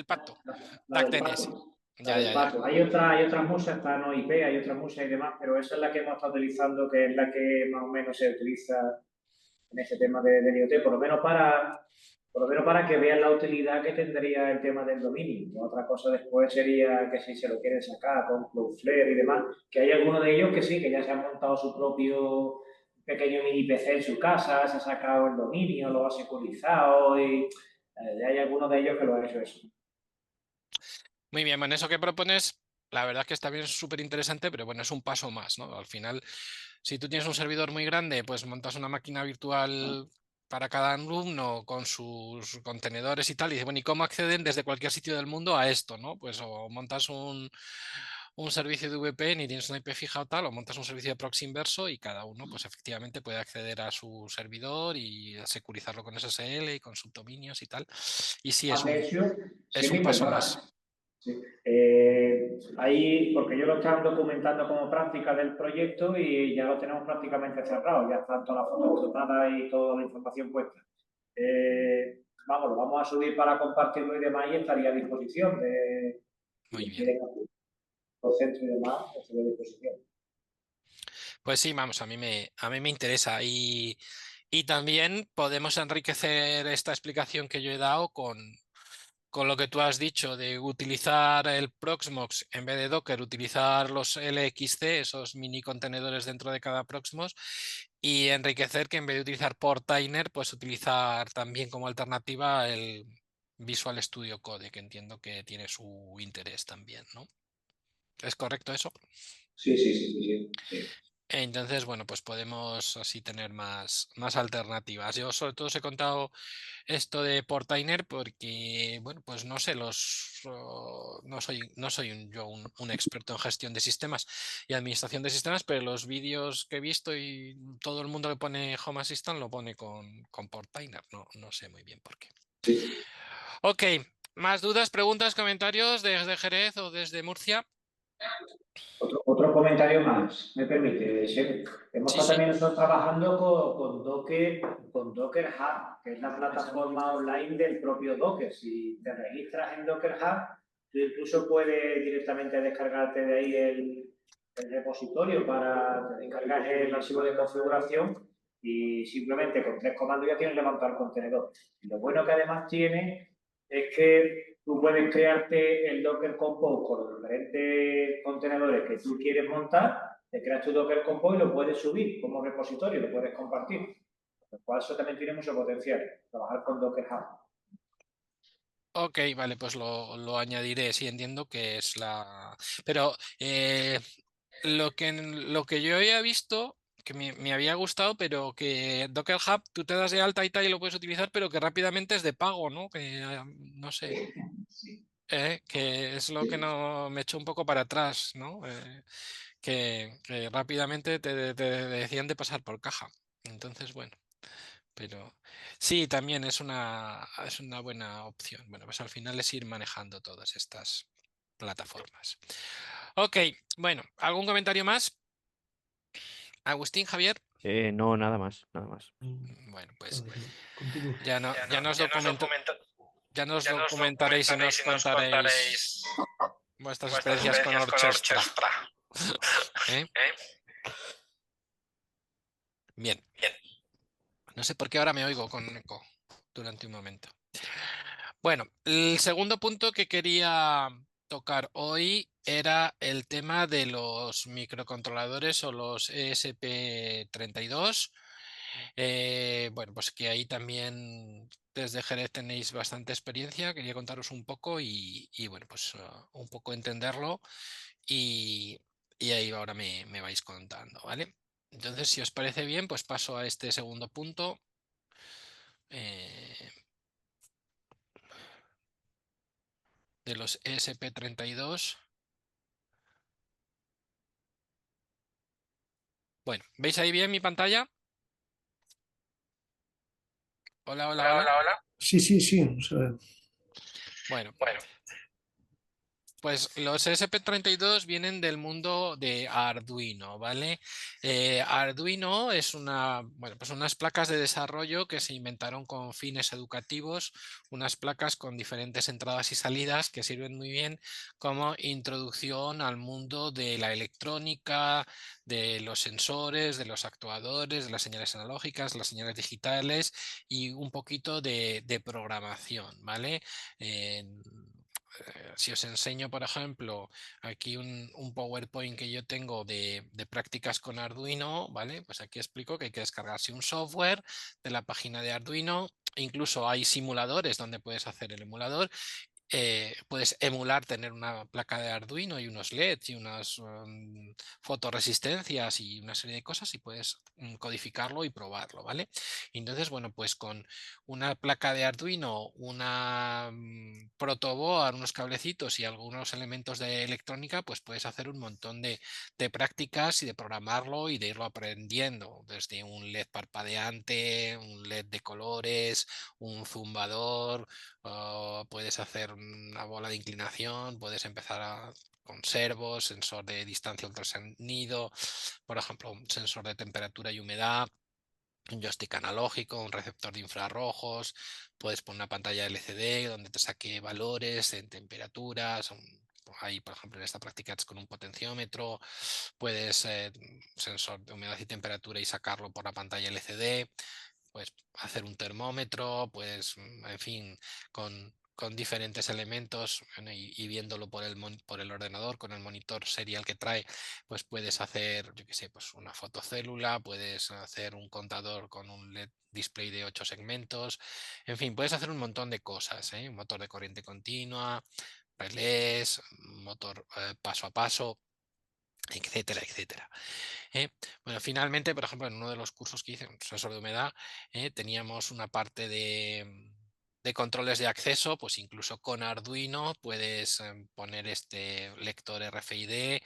pato. La DAC del DNS. pato. Ya, ya, ya. Hay otras muchas, está no IP, hay otras muchas y demás, pero esa es la que hemos estado utilizando, que es la que más o menos se utiliza en este tema de IoT, por lo menos para que vean la utilidad que tendría el tema del dominio. Otra cosa después sería que si se lo quieren sacar con Cloudflare y demás, que hay algunos de ellos que sí, que ya se han montado su propio pequeño mini PC en su casa, se ha sacado el dominio, lo ha securizado y hay algunos de ellos que lo han hecho eso. Muy bien, bueno, eso que propones, la verdad es que está bien, es súper interesante, pero bueno, es un paso más, ¿no? Al final, si tú tienes un servidor muy grande, pues montas una máquina virtual para cada alumno con sus contenedores y tal, y dices, bueno, ¿y cómo acceden desde cualquier sitio del mundo a esto, ¿no? Pues o montas un servicio de VPN y tienes una IP fija o tal, o montas un servicio de proxy inverso y cada uno, pues efectivamente puede acceder a su servidor y securizarlo con SSL y con subdominios y tal. Y sí, De hecho, es sí, un paso perdona. más. Sí. Ahí, porque yo lo estaba documentando como práctica del proyecto y ya lo tenemos prácticamente cerrado, ya están todas las fotos tomadas y toda la información puesta. Vamos, lo vamos a subir para compartirlo y demás y estaría a disposición de Muy quien bien. quiera los centros y demás, estaría a disposición. Pues sí, vamos, a mí me interesa y también podemos enriquecer esta explicación que yo he dado con lo que tú has dicho de utilizar el Proxmox en vez de Docker, utilizar los LXC, esos mini contenedores dentro de cada Proxmox, y enriquecer que en vez de utilizar Portainer, pues utilizar también como alternativa el Visual Studio Code, que entiendo que tiene su interés también, ¿no? ¿Es correcto eso? Sí. Entonces, bueno, pues podemos así tener más alternativas. Yo sobre todo os he contado esto de Portainer porque, bueno, pues no sé, no soy un experto en gestión de sistemas y administración de sistemas, pero los vídeos que he visto y todo el mundo que pone Home Assistant lo pone con Portainer. No sé muy bien por qué. Sí. Ok, ¿más dudas, preguntas, comentarios desde Jerez o desde Murcia? Otro comentario más, me permite. Hemos Sí, estado sí. también nosotros trabajando con Docker Hub, que es la plataforma online del propio Docker. Si te registras en Docker Hub, tú incluso puedes directamente descargarte de ahí el repositorio para descargar el archivo de configuración y simplemente con 3 comandos ya tienes levantado el contenedor. Y lo bueno que además tiene es que tú puedes crearte el Docker Compose con los diferentes contenedores que tú quieres montar, te creas tu Docker Compose y lo puedes subir como repositorio, lo puedes compartir. Lo cual eso también tiene mucho potencial, trabajar con Docker Hub. Ok, vale, pues lo añadiré. Sí, entiendo que es la... Pero lo que yo había visto, que me había gustado, pero que Docker Hub tú te das de alta y tal y lo puedes utilizar, pero que rápidamente es de pago, ¿no? Que no sé, Sí. que es lo que no me echó un poco para atrás, ¿no? Que rápidamente te decían de pasar por caja. Entonces, bueno. Pero sí, también es una buena opción. Bueno, pues al final es ir manejando todas estas plataformas. Ok, bueno, ¿algún comentario más? Agustín, Javier. No, nada más, nada más. Bueno, pues Continúe. ya nos documentaréis y nos contaréis vuestras experiencias con Orchestra. ¿Eh? Bien. No sé por qué ahora me oigo con eco durante un momento. Bueno, el segundo punto que quería tocar hoy era el tema de los microcontroladores o los ESP32. Bueno, pues que ahí también desde Jerez tenéis bastante experiencia. Quería contaros un poco y bueno, pues un poco entenderlo y ahí ahora me vais contando, ¿vale? Entonces, si os parece bien, pues paso a este segundo punto. De los ESP32. Bueno, ¿veis ahí bien mi pantalla? Hola, hola, hola. Sí, sí, sí. O sea, Bueno, pues los ESP32 vienen del mundo de Arduino, ¿vale? Arduino es bueno, pues unas placas de desarrollo que se inventaron con fines educativos, unas placas con diferentes entradas y salidas que sirven muy bien como introducción al mundo de la electrónica, de los sensores, de los actuadores, de las señales analógicas, las señales digitales y un poquito de programación, ¿vale? Si os enseño, por ejemplo, aquí un PowerPoint que yo tengo de prácticas con Arduino, ¿vale? Pues aquí explico que hay que descargarse un software de la página de Arduino. Incluso hay simuladores donde puedes hacer el emulador. Puedes emular tener una placa de Arduino y unos LEDs y unas fotoresistencias y una serie de cosas y puedes codificarlo y probarlo, ¿vale? Entonces, bueno, pues con una placa de Arduino, una protoboard, unos cablecitos y algunos elementos de electrónica, pues puedes hacer un montón de prácticas y de programarlo y de irlo aprendiendo, desde un LED parpadeante, un LED de colores, un zumbador, puedes hacer una bola de inclinación, puedes empezar con servos, sensor de distancia ultrasonido, por ejemplo, un sensor de temperatura y humedad, un joystick analógico, un receptor de infrarrojos, puedes poner una pantalla LCD donde te saque valores en temperaturas. Ahí, por ejemplo, en esta práctica es con un potenciómetro, puedes sensor de humedad y temperatura y sacarlo por la pantalla LCD, puedes hacer un termómetro, pues, en fin, con diferentes elementos, bueno, y viéndolo por el ordenador, con el monitor serial que trae, pues puedes hacer, yo qué sé, pues una fotocélula, puedes hacer un contador con un LED display de 8 segmentos, en fin, puedes hacer un montón de cosas, ¿eh? Un motor de corriente continua, relés, motor paso a paso, etcétera, etcétera. Bueno, finalmente, por ejemplo, en uno de los cursos que hice, un sensor de humedad, teníamos una parte de controles de acceso, pues incluso con Arduino puedes poner este lector RFID,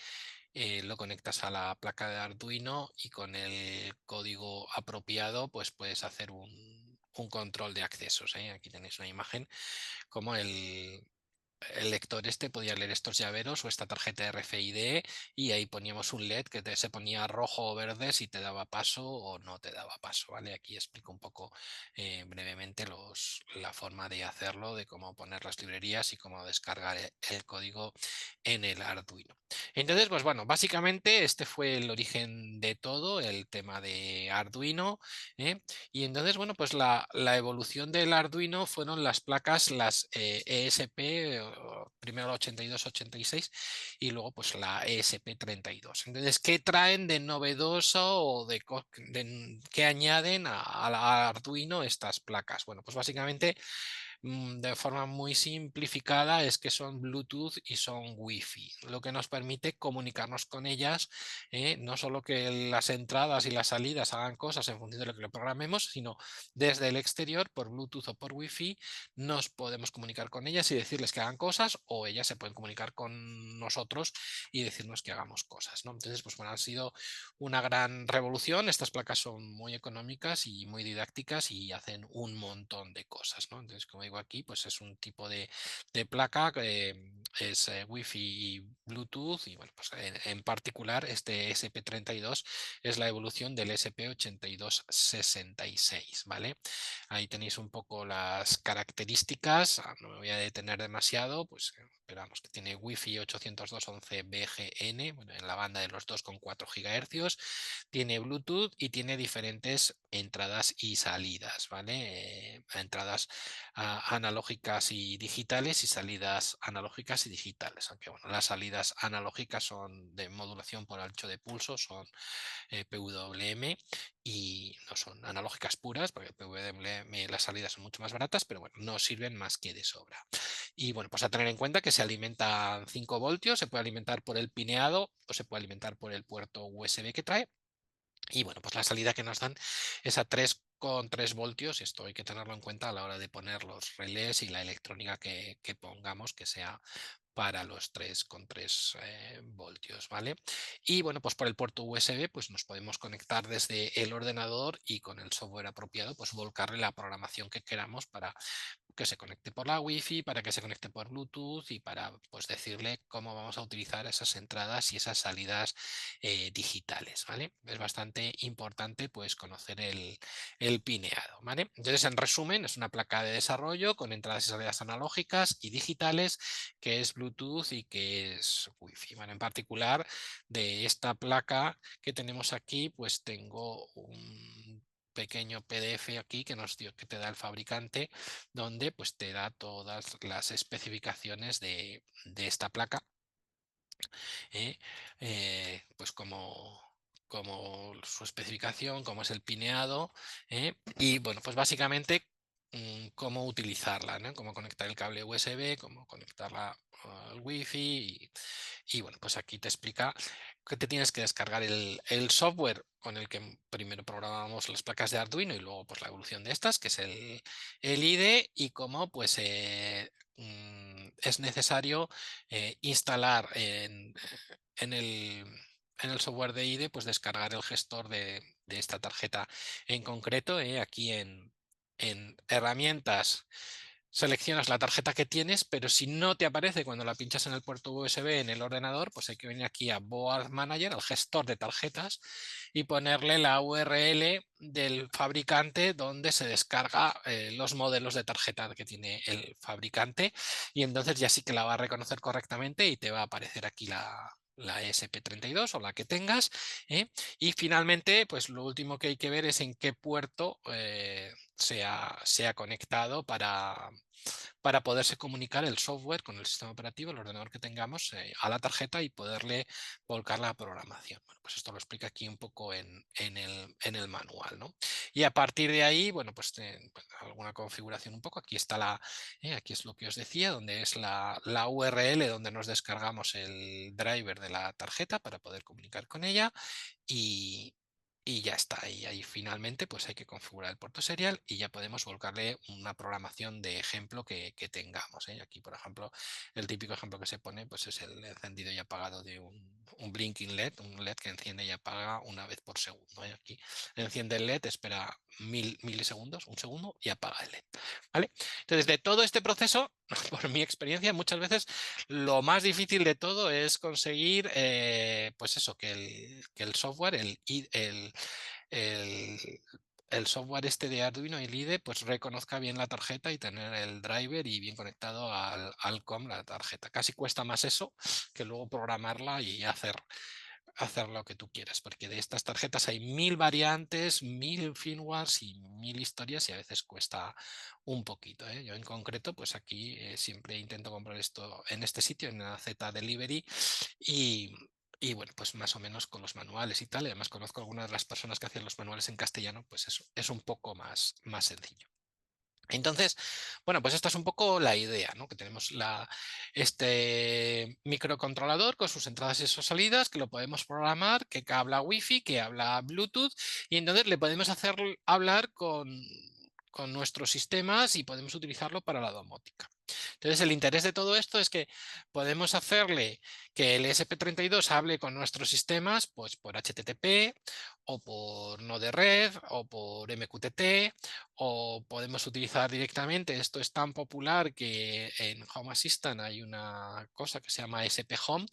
lo conectas a la placa de Arduino y con el código apropiado, pues puedes hacer un control de accesos. Aquí tenéis una imagen como el lector este podía leer estos llaveros o esta tarjeta RFID y ahí poníamos un LED que se ponía rojo o verde si te daba paso o no te daba paso, ¿vale? Aquí explico un poco brevemente la forma de hacerlo, de cómo poner las librerías y cómo descargar el código en el Arduino. Entonces, pues bueno, básicamente este fue el origen de todo, el tema de Arduino, ¿eh? Y entonces, bueno, pues la evolución del Arduino fueron las placas, las ESP, primero la 8286 y luego pues la ESP32. Entonces, ¿qué traen de novedoso o qué añaden a Arduino estas placas? Bueno, pues básicamente de forma muy simplificada es que son Bluetooth y son Wi-Fi, lo que nos permite comunicarnos con ellas, no solo que las entradas y las salidas hagan cosas en función de lo que lo programemos, sino desde el exterior, por Bluetooth o por Wi-Fi, nos podemos comunicar con ellas y decirles que hagan cosas, o ellas se pueden comunicar con nosotros y decirnos que hagamos cosas, ¿no? Entonces, pues bueno, ha sido una gran revolución. Estas placas son muy económicas y muy didácticas y hacen un montón de cosas, ¿no? Entonces, como digo aquí, pues es un tipo de placa que es Wi-Fi y Bluetooth y bueno, pues en particular este SP32 es la evolución del SP8266, ¿vale? Ahí tenéis un poco las características, no me voy a detener demasiado, pues esperamos que tiene Wi-Fi 802.11 BGN, bueno, en la banda de los 2,4 GHz, tiene Bluetooth y tiene diferentes entradas y salidas, ¿vale? Entradas analógicas y digitales y salidas analógicas y digitales, aunque bueno, las salidas analógicas son de modulación por ancho de pulso, son PWM y no son analógicas puras, porque PWM las salidas son mucho más baratas, pero bueno, no sirven más que de sobra. Y bueno, pues a tener en cuenta que se alimenta 5 voltios, se puede alimentar por el pineado o se puede alimentar por el puerto USB que trae. Y bueno, pues la salida que nos dan es a 3,3 voltios. Esto hay que tenerlo en cuenta a la hora de poner los relés y la electrónica que pongamos, que sea para los 3,3 voltios, ¿vale? Y bueno, pues por el puerto USB pues nos podemos conectar desde el ordenador y con el software apropiado pues volcarle la programación que queramos para que se conecte por la Wi-Fi, para que se conecte por Bluetooth y para pues decirle cómo vamos a utilizar esas entradas y esas salidas digitales, ¿vale? Es bastante importante pues conocer el pineado, ¿vale? Entonces, en resumen, es una placa de desarrollo con entradas y salidas analógicas y digitales, que es Bluetooth y que es Wi-Fi. Bueno, en particular, de esta placa que tenemos aquí, pues tengo un pequeño PDF aquí que te da el fabricante, donde pues te da todas las especificaciones de esta placa, pues como su especificación, cómo es el pineado, y bueno, pues básicamente cómo utilizarla, ¿no? Cómo conectar el cable USB, cómo conectarla al Wi-Fi y bueno, pues aquí te explica que te tienes que descargar el software con el que primero programamos las placas de Arduino y luego pues la evolución de estas, que es el IDE, y cómo pues es necesario instalar en el software de IDE, pues descargar el gestor de esta tarjeta en concreto. Aquí en herramientas seleccionas la tarjeta que tienes, pero si no te aparece cuando la pinchas en el puerto USB en el ordenador, pues hay que venir aquí a Board Manager, al gestor de tarjetas, y ponerle la URL del fabricante donde se descarga los modelos de tarjeta que tiene el fabricante, y entonces ya sí que la va a reconocer correctamente y te va a aparecer aquí la ESP32 o la que tengas. Y finalmente, pues lo último que hay que ver es en qué puerto se ha conectado para poderse comunicar el software con el sistema operativo, el ordenador que tengamos, a la tarjeta y poderle volcar la programación. Bueno, pues esto lo explica aquí un poco en el manual, ¿no? Y a partir de ahí, bueno, pues alguna configuración un poco. Aquí está aquí es lo que os decía, donde es la URL donde nos descargamos el driver de la tarjeta para poder comunicar con ella. Y ya está, y ahí finalmente pues hay que configurar el puerto serial y ya podemos volcarle una programación de ejemplo que tengamos. Aquí, por ejemplo, el típico ejemplo que se pone pues es el encendido y apagado de un blinking LED, un LED que enciende y apaga una vez por segundo. Aquí enciende el LED, espera milisegundos, un segundo, y apaga el LED. ¿Vale? Entonces, de todo este proceso, por mi experiencia, muchas veces lo más difícil de todo es conseguir, pues eso, que el software, el, el software este de Arduino y el IDE, pues reconozca bien la tarjeta y tener el driver y bien conectado al COM la tarjeta. Casi cuesta más eso que luego programarla y hacer lo que tú quieras, porque de estas tarjetas hay 1000 variantes, 1000 firmwares y 1000 historias y a veces cuesta un poquito. Yo en concreto, pues aquí siempre intento comprar esto en este sitio, en la Z Delivery, y bueno, pues más o menos con los manuales y tal. Y además conozco a algunas de las personas que hacen los manuales en castellano, pues eso es un poco más sencillo. Entonces, bueno, pues esta es un poco la idea, ¿no? Que tenemos este microcontrolador con sus entradas y sus salidas, que lo podemos programar, que habla Wi-Fi, que habla Bluetooth, y entonces le podemos hacer hablar con nuestros sistemas y podemos utilizarlo para la domótica. Entonces, el interés de todo esto es que podemos hacerle que el ESP32 hable con nuestros sistemas, pues por HTTP o por Node Red o por MQTT, o podemos utilizar directamente, esto es tan popular que en Home Assistant hay una cosa que se llama SP Home,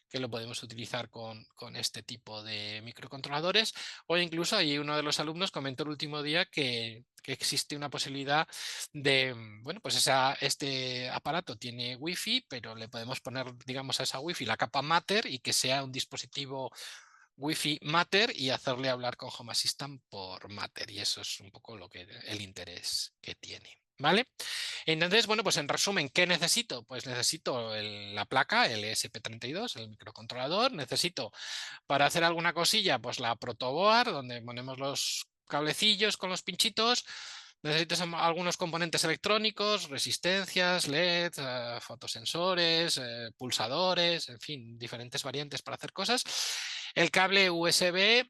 que lo podemos utilizar con este tipo de microcontroladores, o incluso ahí uno de los alumnos comentó el último día que existe una posibilidad de, bueno, pues este aparato tiene Wi-Fi, pero le podemos poner, digamos, a esa Wi-Fi la capa Matter y que sea un dispositivo Wi-Fi Matter y hacerle hablar con Home Assistant por Matter, y eso es un poco el interés que tiene. ¿Vale? Entonces, bueno, pues en resumen, ¿qué necesito? Pues necesito la placa, el ESP32, el microcontrolador. Necesito para hacer alguna cosilla, pues la protoboard, donde ponemos los cablecillos con los pinchitos. Necesito algunos componentes electrónicos, resistencias, LED, fotosensores, pulsadores, en fin, diferentes variantes para hacer cosas. El cable USB,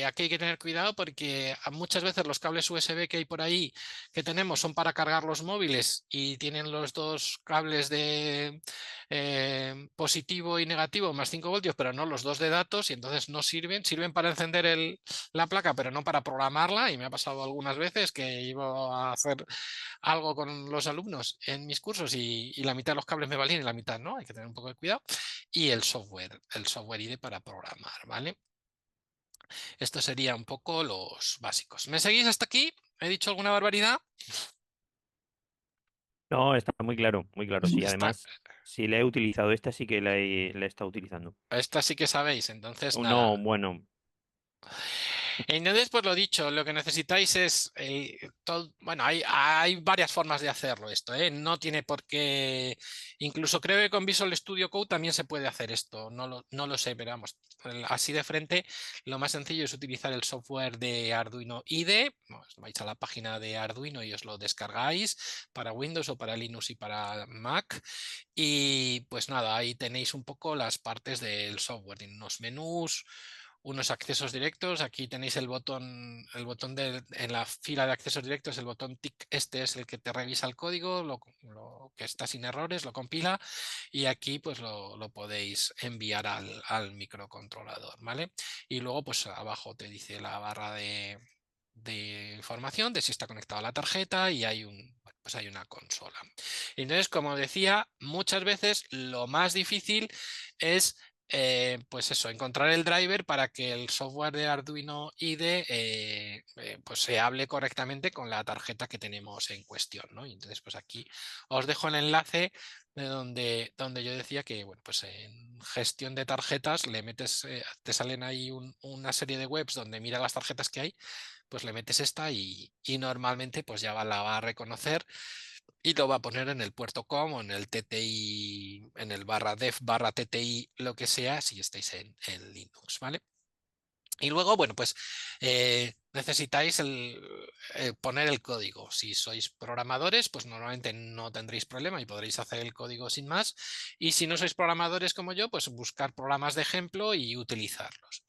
aquí hay que tener cuidado porque muchas veces los cables USB que hay por ahí que tenemos son para cargar los móviles y tienen los dos cables de positivo y negativo más 5 voltios, pero no los dos de datos, y entonces no sirven. Sirven para encender la placa, pero no para programarla, y me ha pasado algunas veces que iba a hacer algo con los alumnos en mis cursos y la mitad de los cables me valían y la mitad no. Hay que tener un poco de cuidado. Y el software IDE para programar, ¿vale? Esto sería un poco los básicos. ¿Me seguís hasta aquí? ¿He dicho alguna barbaridad? No, está muy claro, muy claro. Sí, Esta, además, si la he utilizado, esta sí que la he estado utilizando. esta sí que sabéis, entonces nada. No, bueno, Entonces, pues lo dicho, lo que necesitáis es bueno, hay varias formas de hacerlo esto, ¿eh? No tiene por qué, incluso creo que con Visual Studio Code también se puede hacer esto, no lo sé, pero vamos, así de frente, lo más sencillo es utilizar el software de Arduino IDE. Vais a la página de Arduino y os lo descargáis para Windows o para Linux y para Mac. Y pues nada, ahí tenéis un poco las partes del software, tiene unos menús, unos accesos directos. Aquí tenéis el botón en la fila de accesos directos, el botón tick. Este es el que te revisa el código, lo que está sin errores, lo compila, y aquí pues lo podéis enviar al microcontrolador, ¿vale? Y luego pues abajo te dice la barra de información de si está conectado a la tarjeta, y pues hay una consola. Entonces, como decía, muchas veces lo más difícil es pues eso, encontrar el driver para que el software de Arduino IDE pues se hable correctamente con la tarjeta que tenemos en cuestión, ¿no? Y entonces, pues aquí os dejo el enlace de donde yo decía que, bueno, pues en gestión de tarjetas le metes, te salen ahí una serie de webs donde mira las tarjetas que hay, pues le metes esta y normalmente pues ya la va a reconocer y lo va a poner en el puerto COM o en el TTI, en el /def/TTI, lo que sea, si estáis en Linux, ¿vale? Y luego, bueno, pues necesitáis poner el código. Si sois programadores, pues normalmente no tendréis problema y podréis hacer el código sin más. Y si no sois programadores como yo, pues buscar programas de ejemplo y utilizarlos.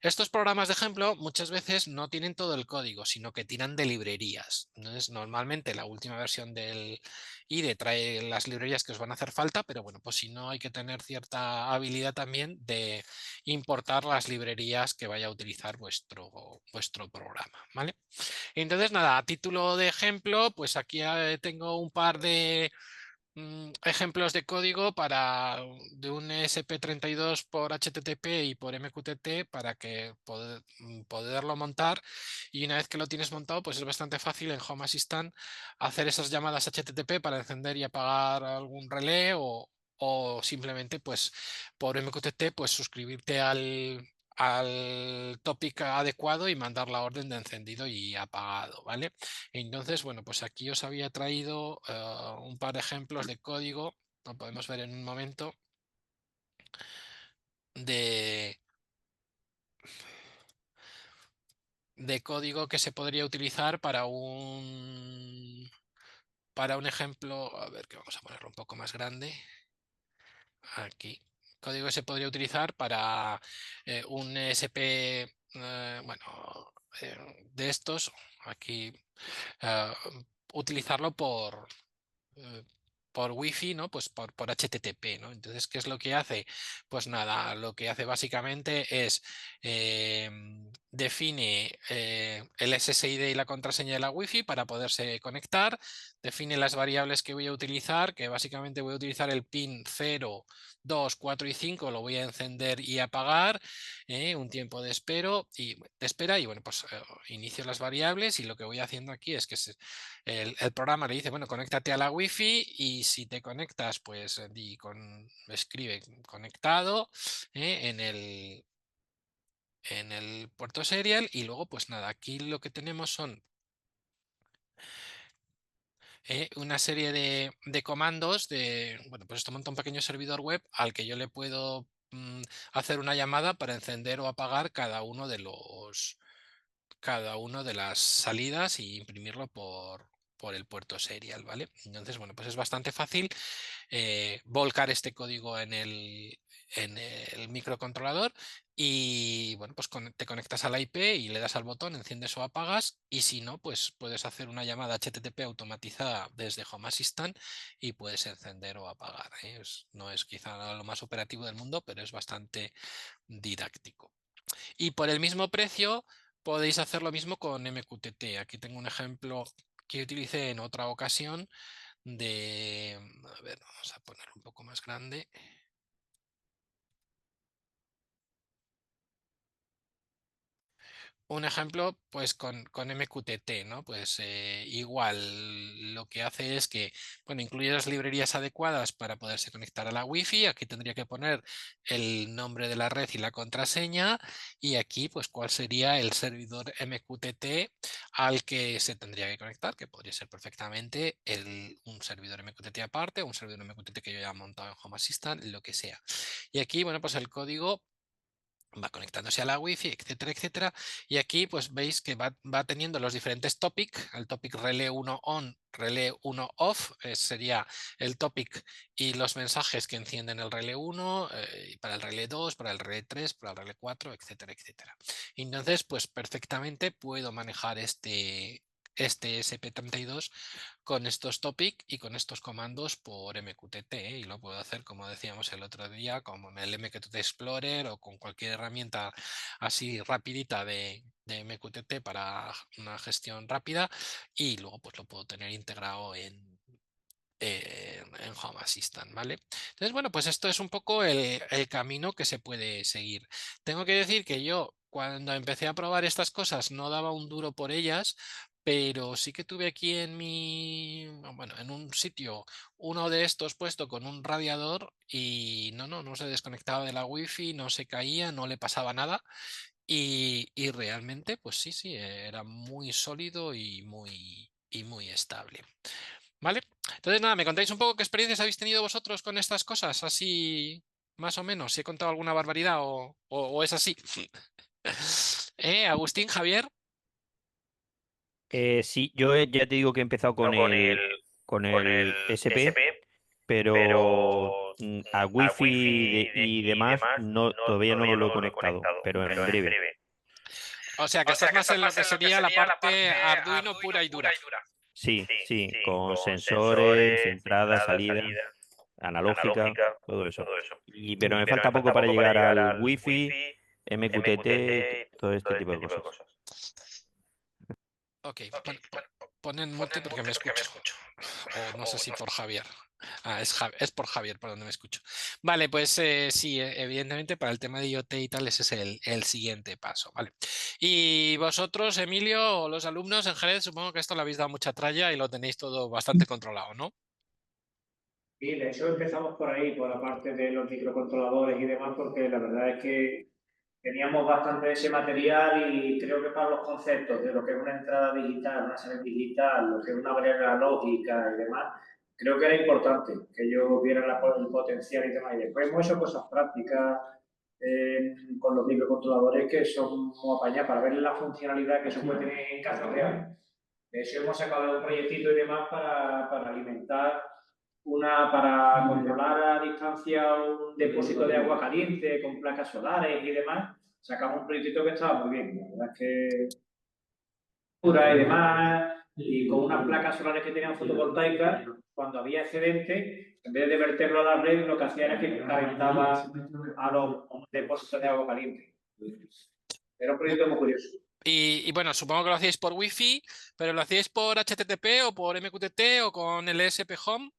Estos programas de ejemplo muchas veces no tienen todo el código, sino que tiran de librerías. Entonces, normalmente la última versión del IDE trae las librerías que os van a hacer falta, pero bueno, pues si no, hay que tener cierta habilidad también de importar las librerías que vaya a utilizar vuestro programa, ¿vale? Entonces, nada, a título de ejemplo, pues aquí tengo un par de ejemplos de código de un ESP32 por HTTP y por MQTT para que poderlo montar. Y una vez que lo tienes montado, pues es bastante fácil en Home Assistant hacer esas llamadas HTTP para encender y apagar algún relé, o simplemente pues por MQTT pues suscribirte al topic adecuado y mandar la orden de encendido y apagado, ¿vale? Entonces, bueno, pues aquí os había traído un par de ejemplos de código, lo podemos ver en un momento, de, de código que se podría utilizar para un ejemplo. A ver, que vamos a ponerlo un poco más grande. Aquí. Código que se podría utilizar para un ESP, bueno, de estos. Aquí eh, utilizarlo eh, por Wi-Fi, ¿no? Pues por HTTP, ¿no? Entonces, ¿qué es lo que hace? Pues nada, lo que hace básicamente es define el SSID y la contraseña de la Wi-Fi para poderse conectar, define las variables que voy a utilizar, que básicamente voy a utilizar el pin 0, 2, 4 y 5, lo voy a encender y apagar, un tiempo de espera, y bueno, pues inicio las variables, y lo que voy haciendo aquí es que el programa le dice, bueno, conéctate a la Wi-Fi, y si te conectas, pues escribe conectado en el puerto serial, y luego pues nada, aquí lo que tenemos son una serie de comandos bueno, pues esto monta un pequeño servidor web al que yo le puedo hacer una llamada para encender o apagar cada uno de las salidas y imprimirlo por el puerto serial, ¿vale? Entonces, bueno, pues es bastante fácil volcar este código en el microcontrolador y, bueno, pues te conectas a la IP y le das al botón, enciendes o apagas, y si no, pues puedes hacer una llamada HTTP automatizada desde Home Assistant y puedes encender o apagar, ¿eh? No es quizá lo más operativo del mundo, pero es bastante didáctico. Y por el mismo precio podéis hacer lo mismo con MQTT. Aquí tengo un ejemplo que utilicé en otra ocasión de... A ver, vamos a poner un poco más grande. Un ejemplo, pues con MQTT, ¿no? Pues igual lo que hace es que, bueno, incluye las librerías adecuadas para poderse conectar a la Wi-Fi. Aquí tendría que poner el nombre de la red y la contraseña, y aquí, pues, cuál sería el servidor MQTT al que se tendría que conectar, que podría ser perfectamente un servidor MQTT aparte, un servidor MQTT que yo haya montado en Home Assistant, lo que sea. Y aquí, bueno, pues el código va conectándose a la Wi-Fi, etcétera, etcétera. Y aquí pues veis que va teniendo los diferentes topics. El topic relé 1 on, relé 1 off, sería el topic y los mensajes que encienden el relé 1, para el relé 2, para el relé 3, para el relé 4, etcétera, etcétera. Y entonces, pues perfectamente puedo manejar este SP32 con estos topic y con estos comandos por MQTT, y lo puedo hacer, como decíamos el otro día, como en el MQTT Explorer o con cualquier herramienta así rapidita de MQTT para una gestión rápida, y luego pues lo puedo tener integrado en Home Assistant, ¿vale? Entonces, bueno, pues esto es un poco el camino que se puede seguir. Tengo que decir que yo, cuando empecé a probar estas cosas, no daba un duro por ellas, pero sí que tuve aquí en un sitio, uno de estos puesto con un radiador, y no se desconectaba de la Wi-Fi, no se caía, no le pasaba nada, y realmente, pues sí, era muy sólido y muy estable. ¿Vale? Entonces, nada, me contáis un poco qué experiencias habéis tenido vosotros con estas cosas, así más o menos, si he contado alguna barbaridad o es así. Agustín, Javier. Sí, yo ya te digo que he empezado con con el el SP, SP, pero pero a a Wi-Fi Wi-Fi y y demás demás no, todavía no todavía lo he no lo he conectado, conectado, pero en pero en breve. breve. O sea, que O estás sea, que más estás en lo más que en lo que sería la sería la parte parte Arduino Arduino pura y pura dura. y dura. Sí, Sí, sí, sí, con con sensores, sensores, entrada, entrada, salida, salida, analógica, analógica, todo eso. todo eso. Pero me Pero me falta poco falta para poco para llegar llegar al al Wi-Fi, Wi-Fi, MQTT y MQTT, todo este todo tipo este de tipo de cosas. cosas. Ok, Ok, pon en mute ponen porque me mute porque me escucho. escucho. O no sé O si no por sé. Javier. Es por Javier por donde me escucho. Vale, pues sí, evidentemente para el tema de IoT y tal, ese es el siguiente paso, ¿vale? Y vosotros, Emilio, o los alumnos en general, supongo que esto le habéis dado mucha tralla y lo tenéis todo bastante controlado, ¿no? Y de hecho empezamos por ahí, por la parte de los microcontroladores y demás, porque la verdad es que teníamos bastante de ese material y creo que para los conceptos de lo que es una entrada digital, una señal digital, lo que es una variable lógica y demás, creo que era importante que ellos vieran el potencial y demás. Y después hemos hecho cosas prácticas con los microcontroladores que son muy apañadas para ver la funcionalidad que eso puede tener en casos reales. De hecho, hemos sacado un proyectito y demás para alimentar para controlar a distancia un depósito de agua caliente con placas solares y demás. Sacamos un proyectito que estaba muy bien. La verdad es que y demás, y con unas placas solares que tenían fotovoltaicas, cuando había excedente, en vez de verterlo a la red, lo que hacía era que calentaba a los depósitos de agua caliente. Era un proyecto muy curioso. Y bueno, supongo que lo hacéis por Wi-Fi, pero ¿lo hacéis por HTTP o por MQTT o con el ESP Home?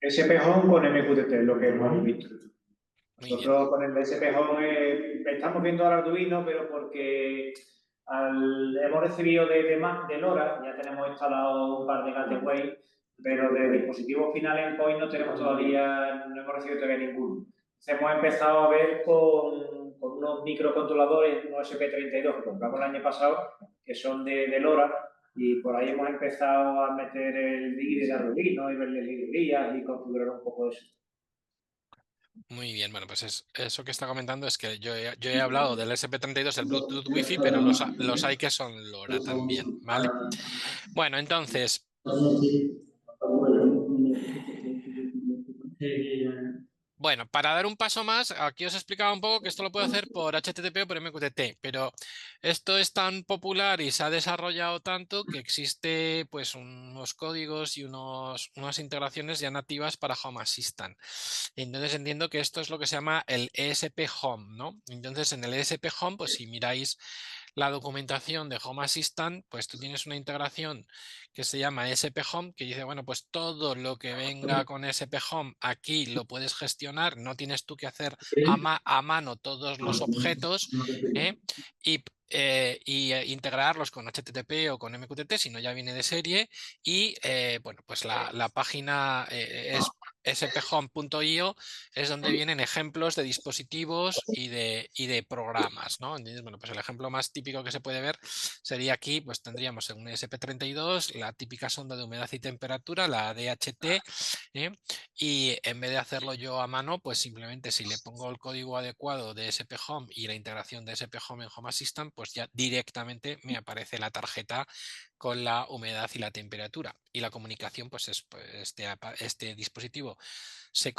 SP Home con MQTT es lo que hemos visto. Muy bien. Nosotros con el SP Home estamos viendo al Arduino, pero porque hemos recibido de LoRa, ya tenemos instalado un par de Gateway, pero de dispositivos finales en Point no tenemos todavía, no hemos recibido todavía ninguno. Entonces hemos empezado a ver con unos microcontroladores, unos SP32 que compramos el año pasado, que son de LoRa, y por ahí hemos empezado a meter el DIG de Arduino y verle librerías y configurar un poco eso. Muy bien, bueno, pues eso que está comentando es que yo he hablado del SP32, el Bluetooth Wi-Fi, pero los hay que son LoRa también, ¿vale? Bueno, entonces, bueno, para dar un paso más, aquí os explicaba un poco que esto lo puedo hacer por HTTP o por MQTT, pero esto es tan popular y se ha desarrollado tanto que existe pues unos códigos y unas integraciones ya nativas para Home Assistant. Entonces entiendo que esto es lo que se llama el ESP Home, ¿no? Entonces en el ESP Home, pues si miráis la documentación de Home Assistant, pues tú tienes una integración que se llama ESP Home, que dice, bueno, pues todo lo que venga con ESP Home aquí lo puedes gestionar, no tienes tú que hacer a mano todos los objetos, ¿eh? y integrarlos con HTTP o con MQTT, si no ya viene de serie, y bueno, pues la página es spHome.io, es donde vienen ejemplos de dispositivos y de programas, ¿no? Entonces, bueno, pues el ejemplo más típico que se puede ver sería aquí, pues tendríamos en un ESP32 la típica sonda de humedad y temperatura, la DHT, ¿eh? Y en vez de hacerlo yo a mano, pues simplemente si le pongo el código adecuado de SPHome y la integración de SPHome en Home Assistant, pues ya directamente me aparece la tarjeta con la humedad y la temperatura. Y la comunicación, pues este dispositivo se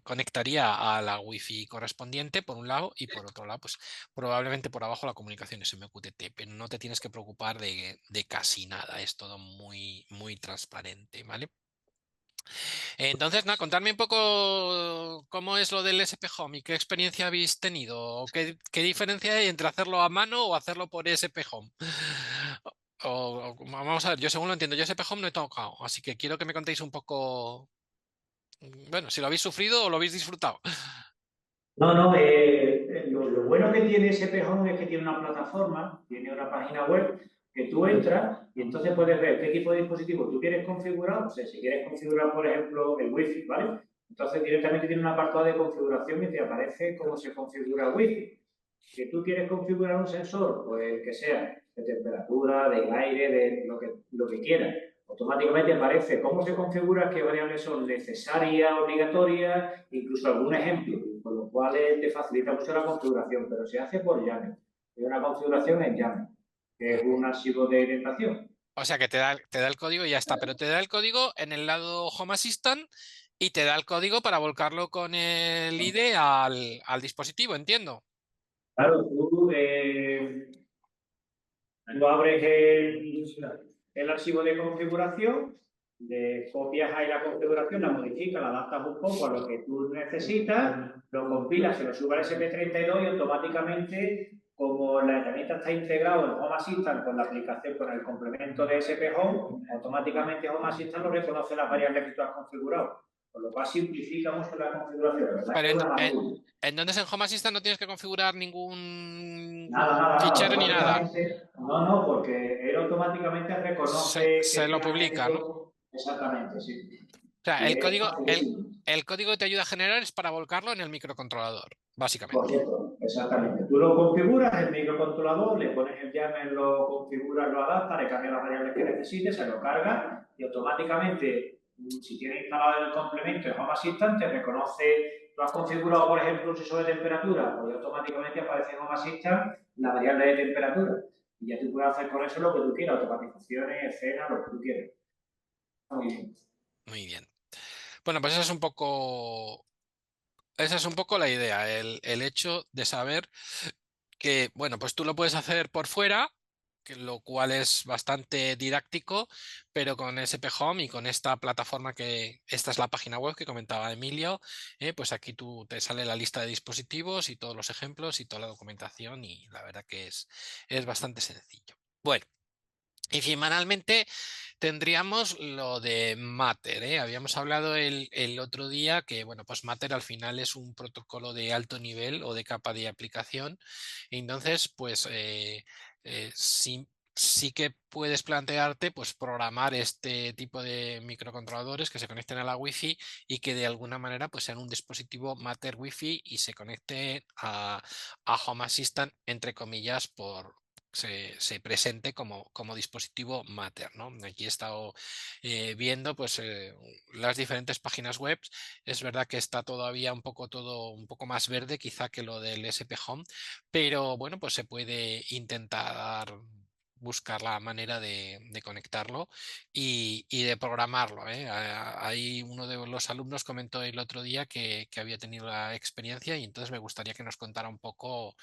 conectaría a la Wi-Fi correspondiente por un lado y por otro lado, pues probablemente por abajo la comunicación es MQTT, pero no te tienes que preocupar de casi nada, es todo muy, muy transparente, ¿vale? Entonces, nada, contadme un poco cómo es lo del SP Home y qué experiencia habéis tenido, o qué diferencia hay entre hacerlo a mano o hacerlo por SP Home. Vamos a ver, yo según lo entiendo, yo SP Home no he tocado, así que quiero que me contéis un poco, bueno, si lo habéis sufrido o lo habéis disfrutado. No, no, lo bueno que tiene ese Pejón es que tiene una plataforma, tiene una página web que tú entras y entonces puedes ver qué tipo de dispositivo tú quieres configurar. O sea, si quieres configurar, por ejemplo, el Wi-Fi, ¿vale? Entonces directamente tiene un apartado de configuración y te aparece cómo se configura el Wi-Fi. Que tú quieres configurar un sensor, pues que sea de temperatura, de aire, de lo que quieras. Automáticamente aparece cómo se configura, qué variables son necesarias, obligatorias, incluso algún ejemplo, con lo cual te facilita mucho la configuración, pero se hace por YAML. Es una configuración en YAML, que es un archivo de orientación. O sea que te da el código y ya está, pero te da el código en el lado Home Assistant y te da el código para volcarlo con el IDE al dispositivo, entiendo. Claro, tú abres el archivo de configuración, le copias ahí la configuración, la modificas, la adaptas un poco a lo que tú necesitas, lo compilas, se lo sube al SP32 y automáticamente, como la herramienta está integrada en Home Assistant con la aplicación, con el complemento de SP Home, automáticamente Home Assistant lo reconoce las variables que tú has configurado. Con lo cual simplifica mucho la configuración. La verdad es Pero que es una maravilla. entonces en Home Assistant no tienes que configurar ningún Nada, nada, nada, fichero ni nada. automáticamente. No, no, porque él automáticamente reconoce que Se lo tienes publica, ¿no? O acceso. Exactamente, sí. sea, Y es facilísimo. el código que te ayuda a generar es para volcarlo en el microcontrolador, básicamente. Correcto, exactamente. Tú lo configuras, el microcontrolador, le pones el YAML, lo configuras, lo adaptas, le cambias las variables que necesites, se lo carga y automáticamente, si tienes instalado el complemento de Home Assistant, te reconoce, tú has configurado, por ejemplo, un sensor de temperatura, pues automáticamente aparece en Home Assistant la variable de temperatura. Y ya tú puedes hacer con eso lo que tú quieras, automatizaciones, escenas, lo que tú quieras. Muy bien. Muy bien. Bueno, pues esa es un poco la idea, el hecho de saber que, bueno, pues tú lo puedes hacer por fuera, lo cual es bastante didáctico, pero con SP Home y con esta plataforma esta es la página web que comentaba Emilio, pues aquí tú te sale la lista de dispositivos y todos los ejemplos y toda la documentación y la verdad que es bastante sencillo. Bueno. Y finalmente tendríamos lo de Matter, ¿eh? Habíamos hablado el otro día que, bueno, pues Matter al final es un protocolo de alto nivel o de capa de aplicación. Entonces, pues sí que puedes plantearte pues programar este tipo de microcontroladores que se conecten a la Wi-Fi y que de alguna manera pues sean un dispositivo Matter Wi-Fi y se conecte a Home Assistant, entre comillas, se presente como dispositivo Matter, ¿no? Aquí he estado viendo pues, las diferentes páginas web. Es verdad que está todavía todo un poco más verde quizá que lo del SP Home, pero bueno, pues se puede intentar buscar la manera de conectarlo y de programarlo, ¿eh? Ahí uno de los alumnos comentó el otro día que había tenido la experiencia y entonces me gustaría que nos contara un poco,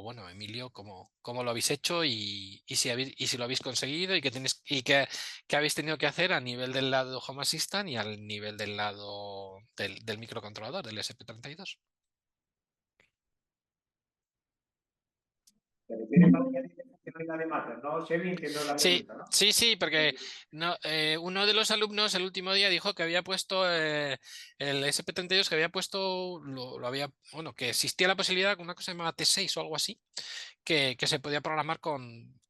bueno, Emilio, cómo lo habéis hecho y si lo habéis conseguido y qué habéis tenido que hacer a nivel del lado Home Assistant y al nivel del lado del microcontrolador, del SP32. ¿Te refieres a la funcionalidad de Matter? No, Xavi, entiendo la Sí, pregunta, ¿no? sí, porque no, uno de los alumnos el último día dijo que había puesto el SP32, que había puesto, bueno, que existía la posibilidad con una cosa llamada T6 o algo así, que se podía programar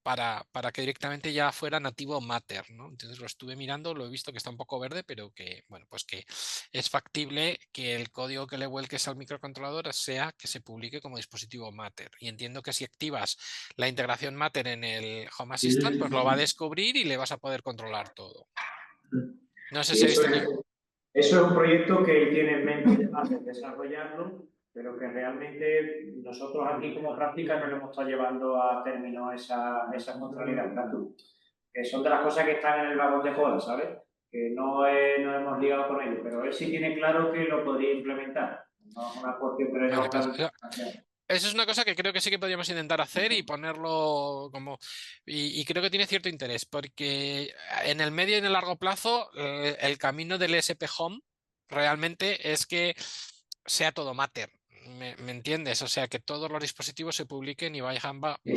para que directamente ya fuera nativo Matter, ¿no? Entonces lo estuve mirando, lo he visto que está un poco verde, pero que, bueno, pues que es factible que el código que le vuelques al microcontrolador sea que se publique como dispositivo Matter. Y entiendo que si activas la integración Matter en el Home Assistant, pues lo va a descubrir y le vas a poder controlar todo. No sé Sí, si habéis tenido... eso es un proyecto que él tiene en mente antes de desarrollarlo, pero que realmente nosotros aquí como práctica no lo hemos estado llevando a término esa funcionalidad, claro, que son de las cosas que están en el vagón de cola, ¿sabes? Que no hemos ligado con ello, pero él sí tiene claro que lo podría implementar. No es una cuestión que le Vale, hayamos pues dado importancia. eso es una cosa que creo que sí que podríamos intentar hacer y ponerlo como... Y creo que tiene cierto interés, porque en el medio y en el largo plazo, el camino del SP Home realmente es que sea todo Matter. ¿Me entiendes? O sea, que todos los dispositivos se publiquen y vayan... y,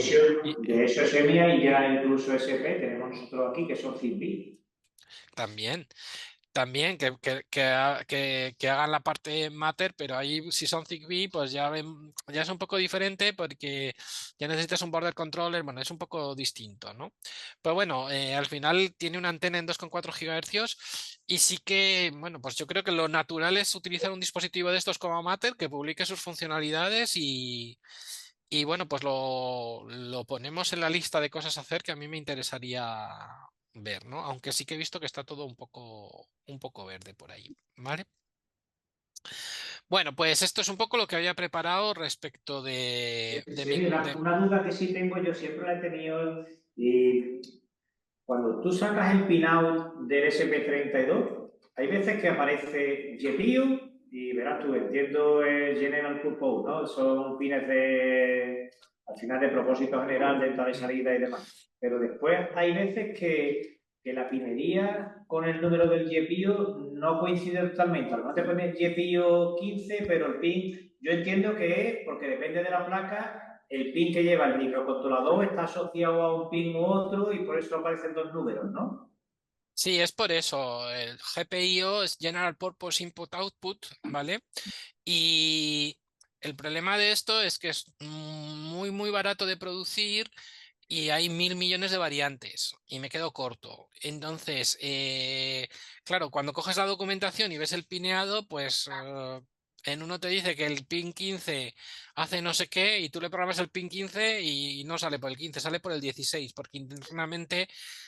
De eso es EMIA y ya incluso SP tenemos nosotros aquí, que son Zigbee. también. También que hagan la parte Matter, pero ahí si son Zigbee, pues ya es un poco diferente porque ya necesitas un border controller, bueno, es un poco distinto, ¿no? Pero bueno, al final tiene una antena en 2,4 GHz y sí que, bueno, pues yo creo que lo natural es utilizar un dispositivo de estos como Matter que publique sus funcionalidades y bueno, pues lo ponemos en la lista de cosas a hacer que a mí me interesaría ver, ¿no? Aunque sí que he visto que está todo un poco verde por ahí, ¿vale? Bueno, pues esto es un poco lo que había preparado respecto de Sí, una duda que sí tengo, yo siempre la he tenido, y cuando tú sacas el pinout del SP32, hay veces que aparece GPU y verás tú, entiendo el General Purpose, ¿no? Son pines al final de propósito general de entrada y salida y demás. Pero después hay veces que la pinería con el número del GPU no coincide totalmente. No te pones GPU 15, pero el pin, yo entiendo que es porque depende de la placa el pin que lleva el microcontrolador está asociado a un pin u otro y por eso aparecen dos números, ¿no? Sí, es por eso. El GPIO es General Purpose Input Output, ¿vale? Y el problema de esto es que es muy barato de producir y hay 1.000 millones de variantes y me quedo corto. Entonces, claro, cuando coges la documentación y ves el pineado, pues en uno te dice que el pin 15 hace no sé qué y tú le programas el pin 15 y no sale por el 15, sale por el 16, porque internamente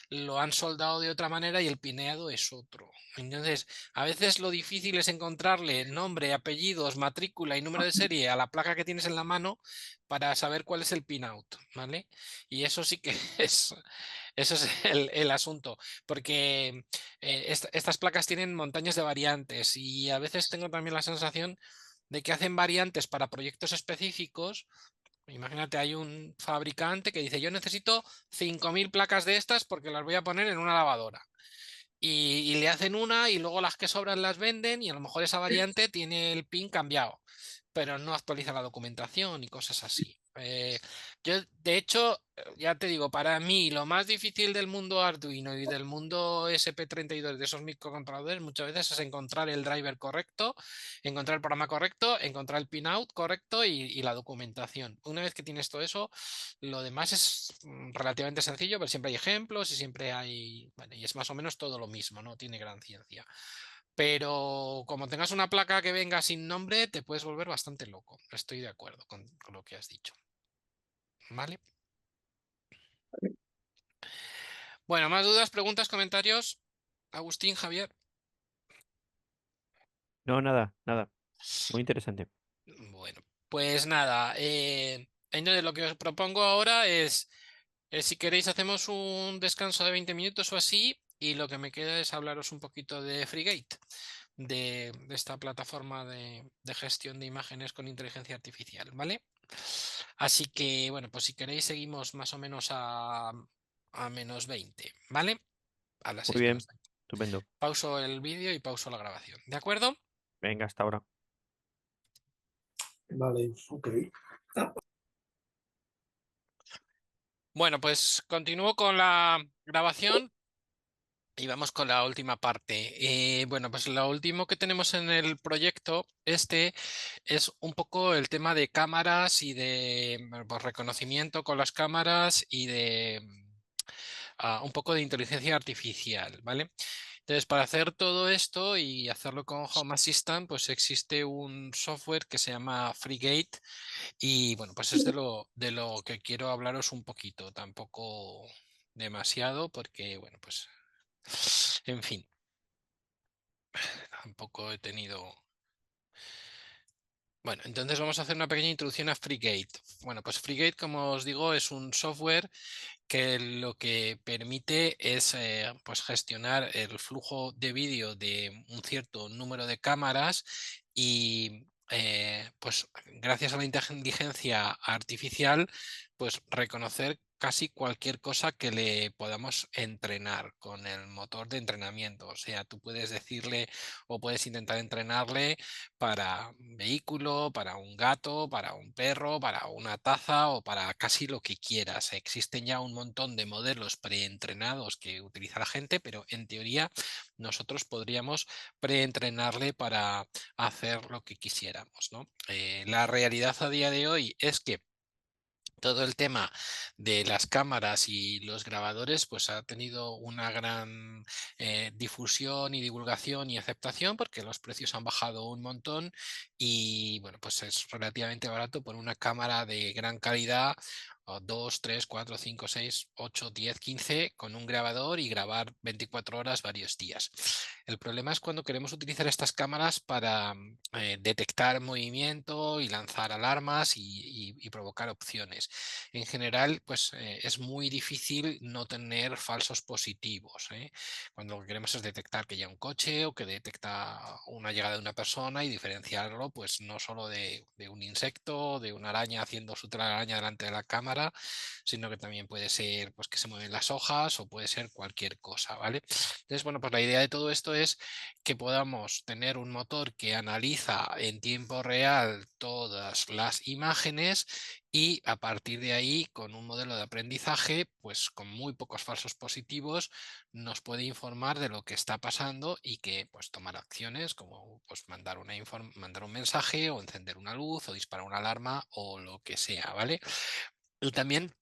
lo han soldado de otra manera y el pineado es otro. Entonces, a veces lo difícil es encontrarle nombre, apellidos, matrícula y número de serie a la placa que tienes en la mano para saber cuál es el pinout, ¿vale? Y eso sí que eso es el asunto, porque estas placas tienen montañas de variantes y a veces tengo también la sensación de que hacen variantes para proyectos específicos. Imagínate, hay un fabricante que dice, yo necesito 5.000 placas de estas porque las voy a poner en una lavadora. Y le hacen una y luego las que sobran las venden y a lo mejor esa variante tiene el pin cambiado, pero no actualiza la documentación y cosas así. Yo, de hecho, ya te digo, para mí lo más difícil del mundo Arduino y del mundo SP32 de esos microcontroladores muchas veces es encontrar el driver correcto, encontrar el programa correcto, encontrar el pinout correcto y la documentación. Una vez que tienes todo eso, lo demás es relativamente sencillo, pero siempre hay ejemplos y siempre hay, bueno, y es más o menos todo lo mismo, no tiene gran ciencia. Pero como tengas una placa que venga sin nombre, te puedes volver bastante loco. Estoy de acuerdo con lo que has dicho. ¿vale? Bueno, ¿más dudas, preguntas, comentarios? Agustín, Javier. No, nada, nada. Muy interesante. Bueno, pues nada, entonces lo que os propongo ahora es, si queréis, hacemos un descanso de 20 minutos o así, y lo que me queda es hablaros un poquito de Frigate, de esta plataforma de gestión de imágenes con inteligencia artificial, ¿vale? Así que, bueno, pues si queréis, seguimos más o menos a -20, ¿vale? A las Muy 6 bien, menos 20. estupendo. Pauso el vídeo y pauso la grabación, ¿de acuerdo? Venga, hasta ahora. Vale, ok. Bueno, pues continúo con la grabación y vamos con la última parte. Bueno, pues lo último que tenemos en el proyecto es un poco el tema de cámaras y de bueno, pues reconocimiento con las cámaras y de un poco de inteligencia artificial, ¿vale? Entonces, para hacer todo esto y hacerlo con Home Assistant, pues existe un software que se llama Frigate y bueno, pues es de lo que quiero hablaros un poquito, tampoco demasiado, porque bueno, pues en fin, tampoco he tenido. Bueno, entonces vamos a hacer una pequeña introducción a Frigate. Bueno, pues Frigate, como os digo, es un software que lo que permite es pues gestionar el flujo de vídeo de un cierto número de cámaras y pues gracias a la inteligencia artificial pues reconocer casi cualquier cosa que le podamos entrenar con el motor de entrenamiento. O sea, tú puedes decirle o puedes intentar entrenarle para un vehículo, para un gato, para un perro, para una taza o para casi lo que quieras. Existen ya un montón de modelos preentrenados que utiliza la gente, pero en teoría nosotros podríamos preentrenarle para hacer lo que quisiéramos, ¿no? La realidad a día de hoy es que todo el tema de las cámaras y los grabadores pues ha tenido una gran difusión y divulgación y aceptación porque los precios han bajado un montón y bueno, pues es relativamente barato por una cámara de gran calidad, o 2, 3, 4, 5, 6, 8, 10, 15 con un grabador y grabar 24 horas varios días. El problema es cuando queremos utilizar estas cámaras para detectar movimiento y lanzar alarmas y provocar opciones. En general, pues es muy difícil no tener falsos positivos, ¿eh? Cuando lo que queremos es detectar que ya un coche o que detecta una llegada de una persona y diferenciarlo, pues no solo de un insecto, de una araña haciendo su telaraña delante de la cámara, sino que también puede ser pues que se mueven las hojas o puede ser cualquier cosa, ¿vale? Entonces, bueno, pues la idea de todo esto es que podamos tener un motor que analiza en tiempo real todas las imágenes y a partir de ahí, con un modelo de aprendizaje, pues con muy pocos falsos positivos, nos puede informar de lo que está pasando y que pues tomar acciones como pues mandar mandar un mensaje o encender una luz o disparar una alarma o lo que sea, ¿vale? Y también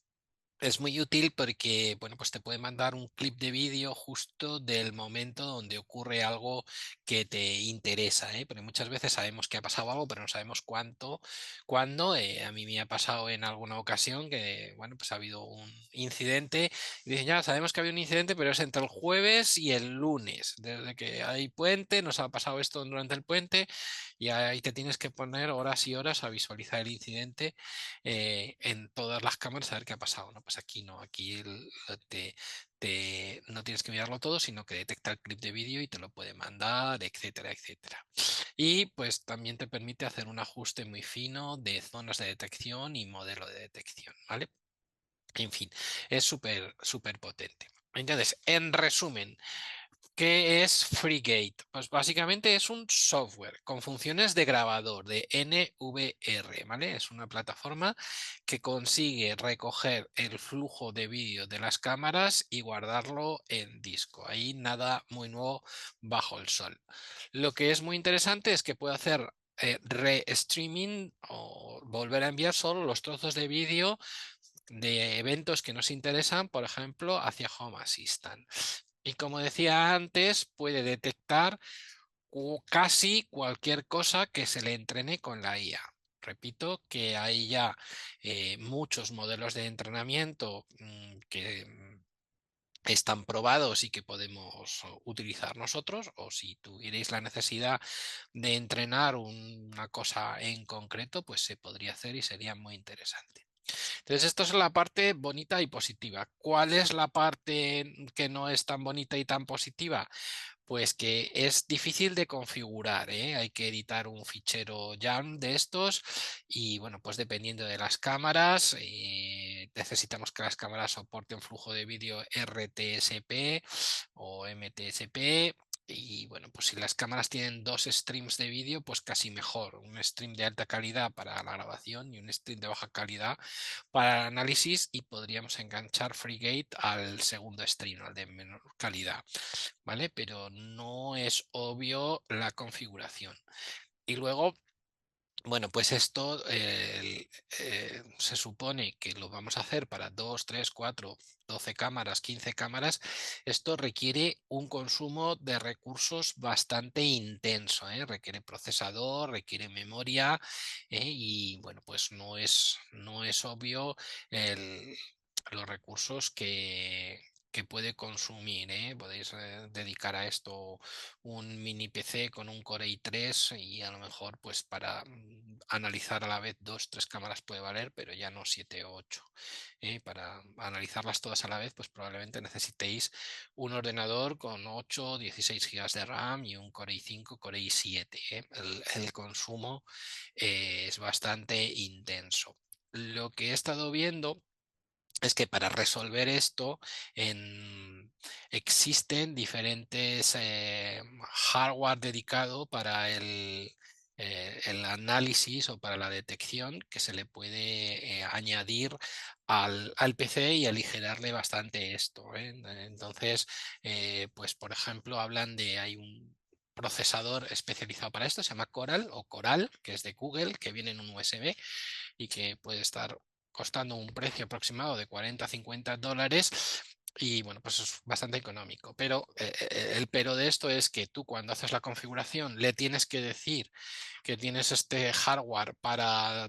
es muy útil porque, bueno, pues te puede mandar un clip de vídeo justo del momento donde ocurre algo que te interesa, ¿eh? Porque muchas veces sabemos que ha pasado algo, pero no sabemos cuándo. A mí me ha pasado en alguna ocasión que, bueno, pues ha habido un incidente y dicen, ya sabemos que había un incidente, pero es entre el jueves y el lunes. Desde que hay puente, nos ha pasado esto durante el puente y ahí te tienes que poner horas y horas a visualizar el incidente en todas las cámaras a ver qué ha pasado, ¿no? Pues aquí no, aquí no tienes que mirarlo todo, sino que detecta el clip de vídeo y te lo puede mandar, etcétera, etcétera. Y pues también te permite hacer un ajuste muy fino de zonas de detección y modelo de detección, ¿vale? En fin, es súper, súper potente. Entonces, en resumen, ¿qué es Frigate? Pues básicamente es un software con funciones de grabador, de NVR, ¿vale? Es una plataforma que consigue recoger el flujo de vídeo de las cámaras y guardarlo en disco. Ahí nada muy nuevo bajo el sol. Lo que es muy interesante es que puede hacer re-streaming o volver a enviar solo los trozos de vídeo de eventos que nos interesan, por ejemplo, hacia Home Assistant. Y como decía antes, puede detectar casi cualquier cosa que se le entrene con la IA. repito que hay ya muchos modelos de entrenamiento que están probados y que podemos utilizar nosotros, o si tuvierais la necesidad de entrenar una cosa en concreto, pues se podría hacer y sería muy interesante. Entonces, esto es la parte bonita y positiva. ¿Cuál es la parte que no es tan bonita y tan positiva? Pues que es difícil de configurar, ¿eh? Hay que editar un fichero YAML de estos y bueno, pues dependiendo de las cámaras, necesitamos que las cámaras soporten flujo de vídeo RTSP o MTSP. Y bueno, pues si las cámaras tienen 2 streams de vídeo, pues casi mejor. Un stream de alta calidad para la grabación y un stream de baja calidad para el análisis, y podríamos enganchar FreeGate al segundo stream, al de menor calidad, ¿vale? Pero no es obvio la configuración. Y luego, bueno, pues esto se supone que lo vamos a hacer para 2, 3, 4, 12 cámaras, 15 cámaras. Esto requiere un consumo de recursos bastante intenso, ¿eh? Requiere procesador, requiere memoria, y bueno, pues no es obvio los recursos que puede consumir, ¿eh? Podéis dedicar a esto un mini PC con un Core i3 y a lo mejor pues para analizar a la vez 2, 3 cámaras puede valer, pero ya no 7 o 8. Para analizarlas todas a la vez, pues probablemente necesitéis un ordenador con 8 o 16 GB de RAM y un Core i5, Core i7. El consumo es bastante intenso. Lo que he estado viendo es que para resolver esto existen diferentes hardware dedicado para el análisis o para la detección, que se le puede añadir al PC y aligerarle bastante esto, ¿eh? Entonces, pues por ejemplo, hay un procesador especializado para esto, se llama Coral o Coral, que es de Google, que viene en un USB y que puede estar costando un precio aproximado de 40 a 50 dólares. Y bueno, pues es bastante económico. Pero el pero de esto es que tú, cuando haces la configuración, le tienes que decir que tienes este hardware para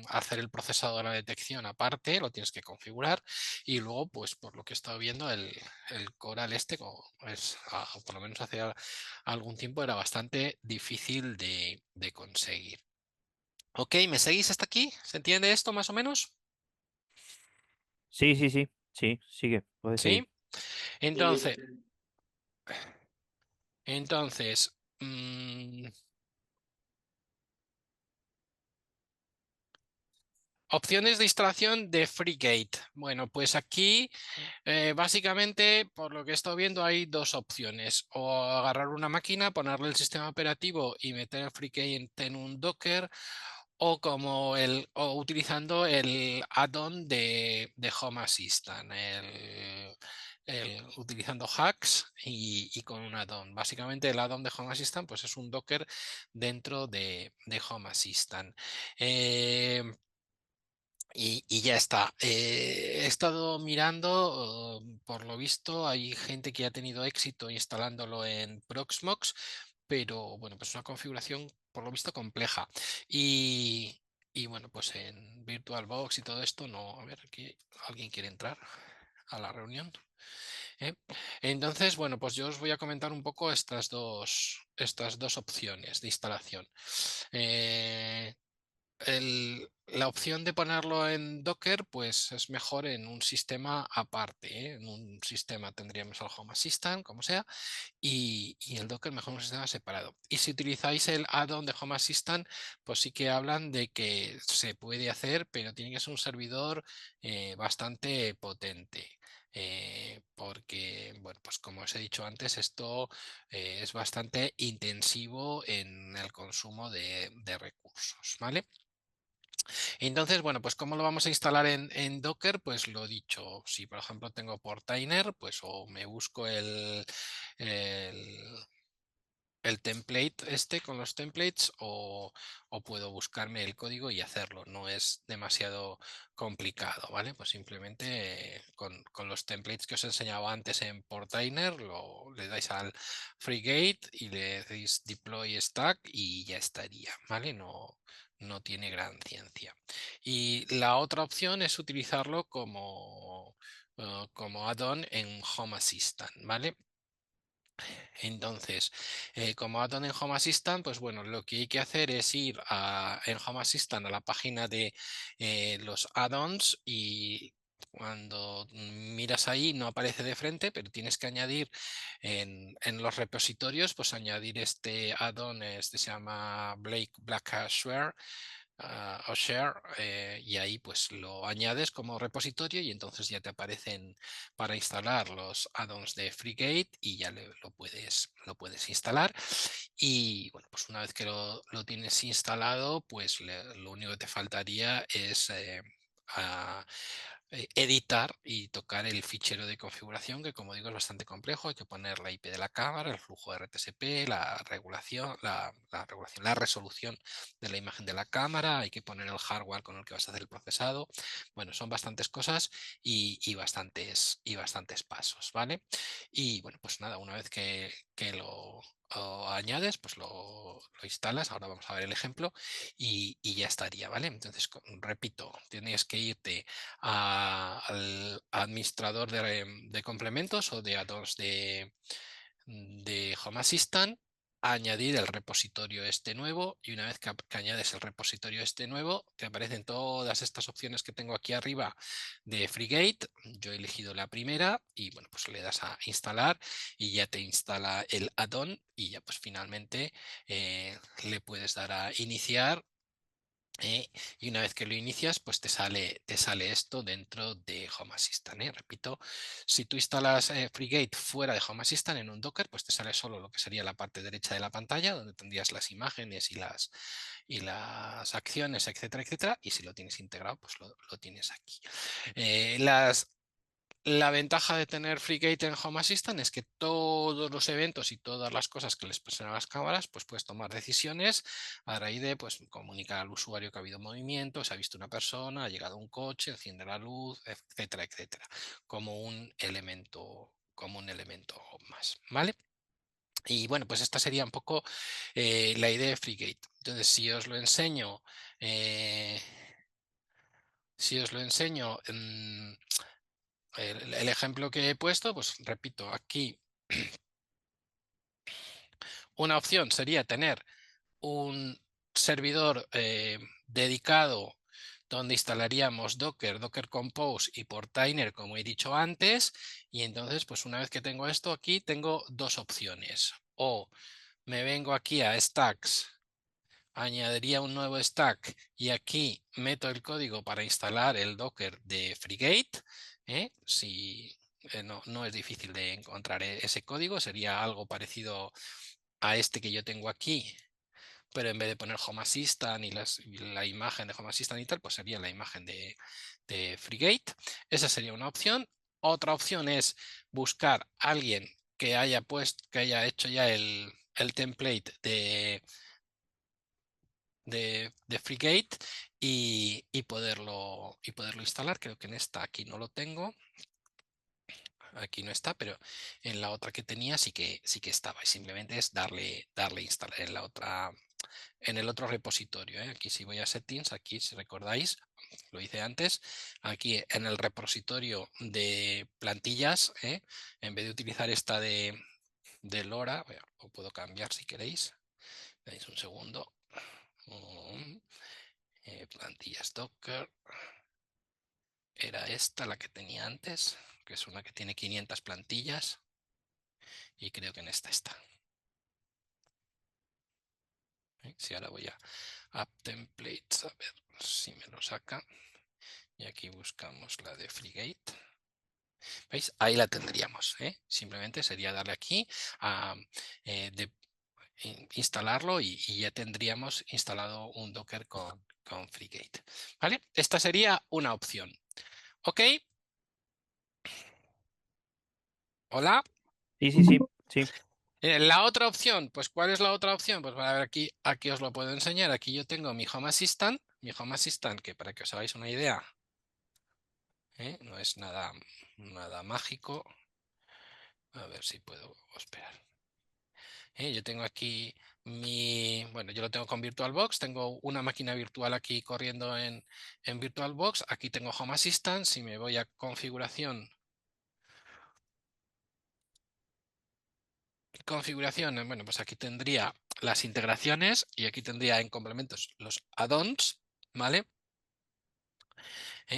hacer el procesado de la detección aparte, lo tienes que configurar. Y luego, pues por lo que he estado viendo, el Coral por lo menos hace algún tiempo, era bastante difícil de conseguir. Ok, ¿me seguís hasta aquí? ¿Se entiende esto más o menos? Sí, sí, sí, sí, sigue, puedes Sí. seguir. Entonces, entonces, mm, opciones de instalación de FreeGate. Bueno, pues aquí básicamente, por lo que he estado viendo, hay dos opciones: o agarrar una máquina, ponerle el sistema operativo y meter el FreeGate en un Docker, o utilizando el add-on de Home Assistant, utilizando hacks y con un add-on. Básicamente el add-on de Home Assistant pues es un Docker dentro de Home Assistant. Y ya está. He estado mirando, por lo visto hay gente que ha tenido éxito instalándolo en Proxmox, pero bueno, pues una configuración por lo visto compleja. Y bueno, pues en VirtualBox y todo esto no. A ver, aquí alguien quiere entrar a la reunión. ¿Eh? Entonces, bueno, pues yo os voy a comentar un poco estas dos opciones de instalación. La opción de ponerlo en Docker, pues es mejor en un sistema aparte, ¿eh? En un sistema tendríamos el Home Assistant, como sea, y el Docker mejor en un sistema separado. Y si utilizáis el add-on de Home Assistant, pues sí que hablan de que se puede hacer, pero tiene que ser un servidor bastante potente. Porque, bueno, pues como os he dicho antes, esto es bastante intensivo en el consumo de recursos, ¿vale? Entonces, bueno, pues ¿cómo lo vamos a instalar en Docker? Pues lo dicho, si por ejemplo tengo Portainer, pues o me busco el, el template con los templates, o puedo buscarme el código y hacerlo. No es demasiado complicado, ¿vale? Pues simplemente con los templates que os he enseñado antes en Portainer, le dais al FreeGate y le decís deploy stack y ya estaría, ¿vale? No no tiene gran ciencia. Y la otra opción es utilizarlo como add-on en Home Assistant, ¿vale? Entonces, como add-on en Home Assistant, pues bueno, lo que hay que hacer es ir en Home Assistant a la página de los add-ons y cuando miras ahí no aparece de frente, pero tienes que añadir en los repositorios, pues añadir este add-on, este se llama Black Share, o Share, y ahí pues lo añades como repositorio y entonces ya te aparecen para instalar los add-ons de FreeGate y ya lo puedes instalar. Y bueno, pues una vez que lo tienes instalado, pues lo único que te faltaría es editar y tocar el fichero de configuración, que como digo es bastante complejo. Hay que poner la IP de la cámara, el flujo de RTSP, la regulación, la resolución de la imagen de la cámara, hay que poner el hardware con el que vas a hacer el procesado. Bueno, son bastantes cosas y bastantes pasos, ¿vale? Y bueno, pues nada, una vez que lo añades, pues lo instalas. Ahora vamos a ver el ejemplo y ya estaría, ¿vale? Entonces, repito, tienes que irte al administrador de complementos o de add-ons de Home Assistant, añadir el repositorio este nuevo y una vez que añades el repositorio este nuevo, te aparecen todas estas opciones que tengo aquí arriba de FreeGate. Yo he elegido la primera y bueno, pues le das a instalar y ya te instala el add-on y ya pues finalmente le puedes dar a iniciar. Y una vez que lo inicias, pues te sale esto dentro de Home Assistant. Repito, si tú instalas FreeGate fuera de Home Assistant en un Docker, pues te sale solo lo que sería la parte derecha de la pantalla, donde tendrías las imágenes y las acciones, etcétera, etcétera. Y si lo tienes integrado, pues lo tienes aquí. La ventaja de tener FreeGate en Home Assistant es que todos los eventos y todas las cosas que les pasan a las cámaras, pues puedes tomar decisiones a raíz de pues, comunicar al usuario que ha habido movimiento, se ha visto una persona, ha llegado un coche, enciende la luz, etcétera, etcétera, como un elemento más, ¿vale? Y bueno, pues esta sería un poco la idea de FreeGate. Entonces, si os lo enseño, el ejemplo que he puesto, pues repito, aquí una opción sería tener un servidor dedicado donde instalaríamos Docker Compose y Portainer, como he dicho antes, y entonces pues una vez que tengo esto aquí tengo dos opciones: o me vengo aquí a Stacks, añadiría un nuevo stack y aquí meto el código para instalar el Docker de FreeGate. Si no es difícil de encontrar ese código, sería algo parecido a este que yo tengo aquí, pero en vez de poner Home Assistant y la imagen de Home Assistant y tal, pues sería la imagen de FreeGate. Esa sería una opción. Otra opción es buscar a alguien que haya hecho ya el template de FreeGate y poderlo instalar. Creo que en esta aquí no lo tengo. Aquí no está, pero en la otra que tenía sí que estaba. Y simplemente es darle instalar en el otro repositorio. Aquí si voy a settings, aquí si recordáis, lo hice antes, aquí en el repositorio de plantillas, en vez de utilizar esta de LoRa, lo puedo cambiar si queréis. Veis un segundo. Plantillas Docker. Era esta la que tenía antes, que es una que tiene 500 plantillas. Y creo que en esta está. Si ahora voy a App Templates, a ver si me lo saca. Y aquí buscamos la de FreeGate. ¿Veis? Ahí la tendríamos. Simplemente sería darle aquí a instalarlo y ya tendríamos instalado un Docker con FreeGate. ¿Vale? Esta sería una opción. ¿Ok? ¿Hola? Sí, sí, sí, sí. La otra opción, pues ¿cuál es la otra opción? Pues a ver, aquí os lo puedo enseñar. Aquí yo tengo mi Home Assistant, que para que os hagáis una idea, no es nada mágico. A ver si puedo esperar. Yo tengo aquí bueno, yo lo tengo con VirtualBox, tengo una máquina virtual aquí corriendo en VirtualBox, aquí tengo Home Assistant, si me voy a configuración, bueno, pues aquí tendría las integraciones y aquí tendría en complementos los add-ons, ¿vale?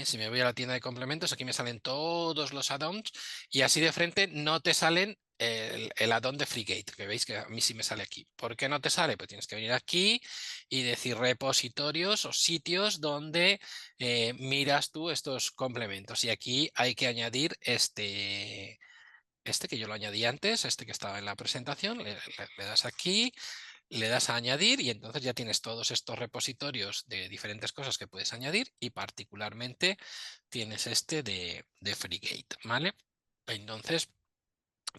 Si me voy a la tienda de complementos, aquí me salen todos los add-ons y así de frente no te salen el add-on de FreeGate, que veis que a mí sí me sale aquí. ¿Por qué no te sale? Pues tienes que venir aquí y decir repositorios o sitios donde miras tú estos complementos. Y aquí hay que añadir este que yo lo añadí antes, este que estaba en la presentación, le das aquí, le das a añadir y entonces ya tienes todos estos repositorios de diferentes cosas que puedes añadir y particularmente tienes este de FreeGate, ¿vale? Entonces,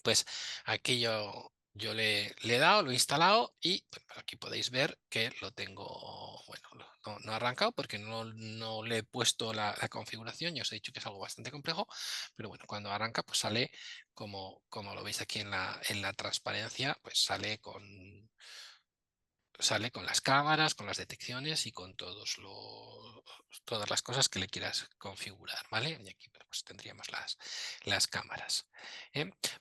pues aquí yo le he dado, lo he instalado y bueno, aquí podéis ver que lo tengo, bueno, no ha arrancado porque no le he puesto la configuración, ya os he dicho que es algo bastante complejo, pero bueno, cuando arranca pues sale como lo veis aquí en la transparencia, pues sale con las cámaras, con las detecciones y con todas las cosas que le quieras configurar, ¿vale? Y aquí pues, tendríamos las cámaras.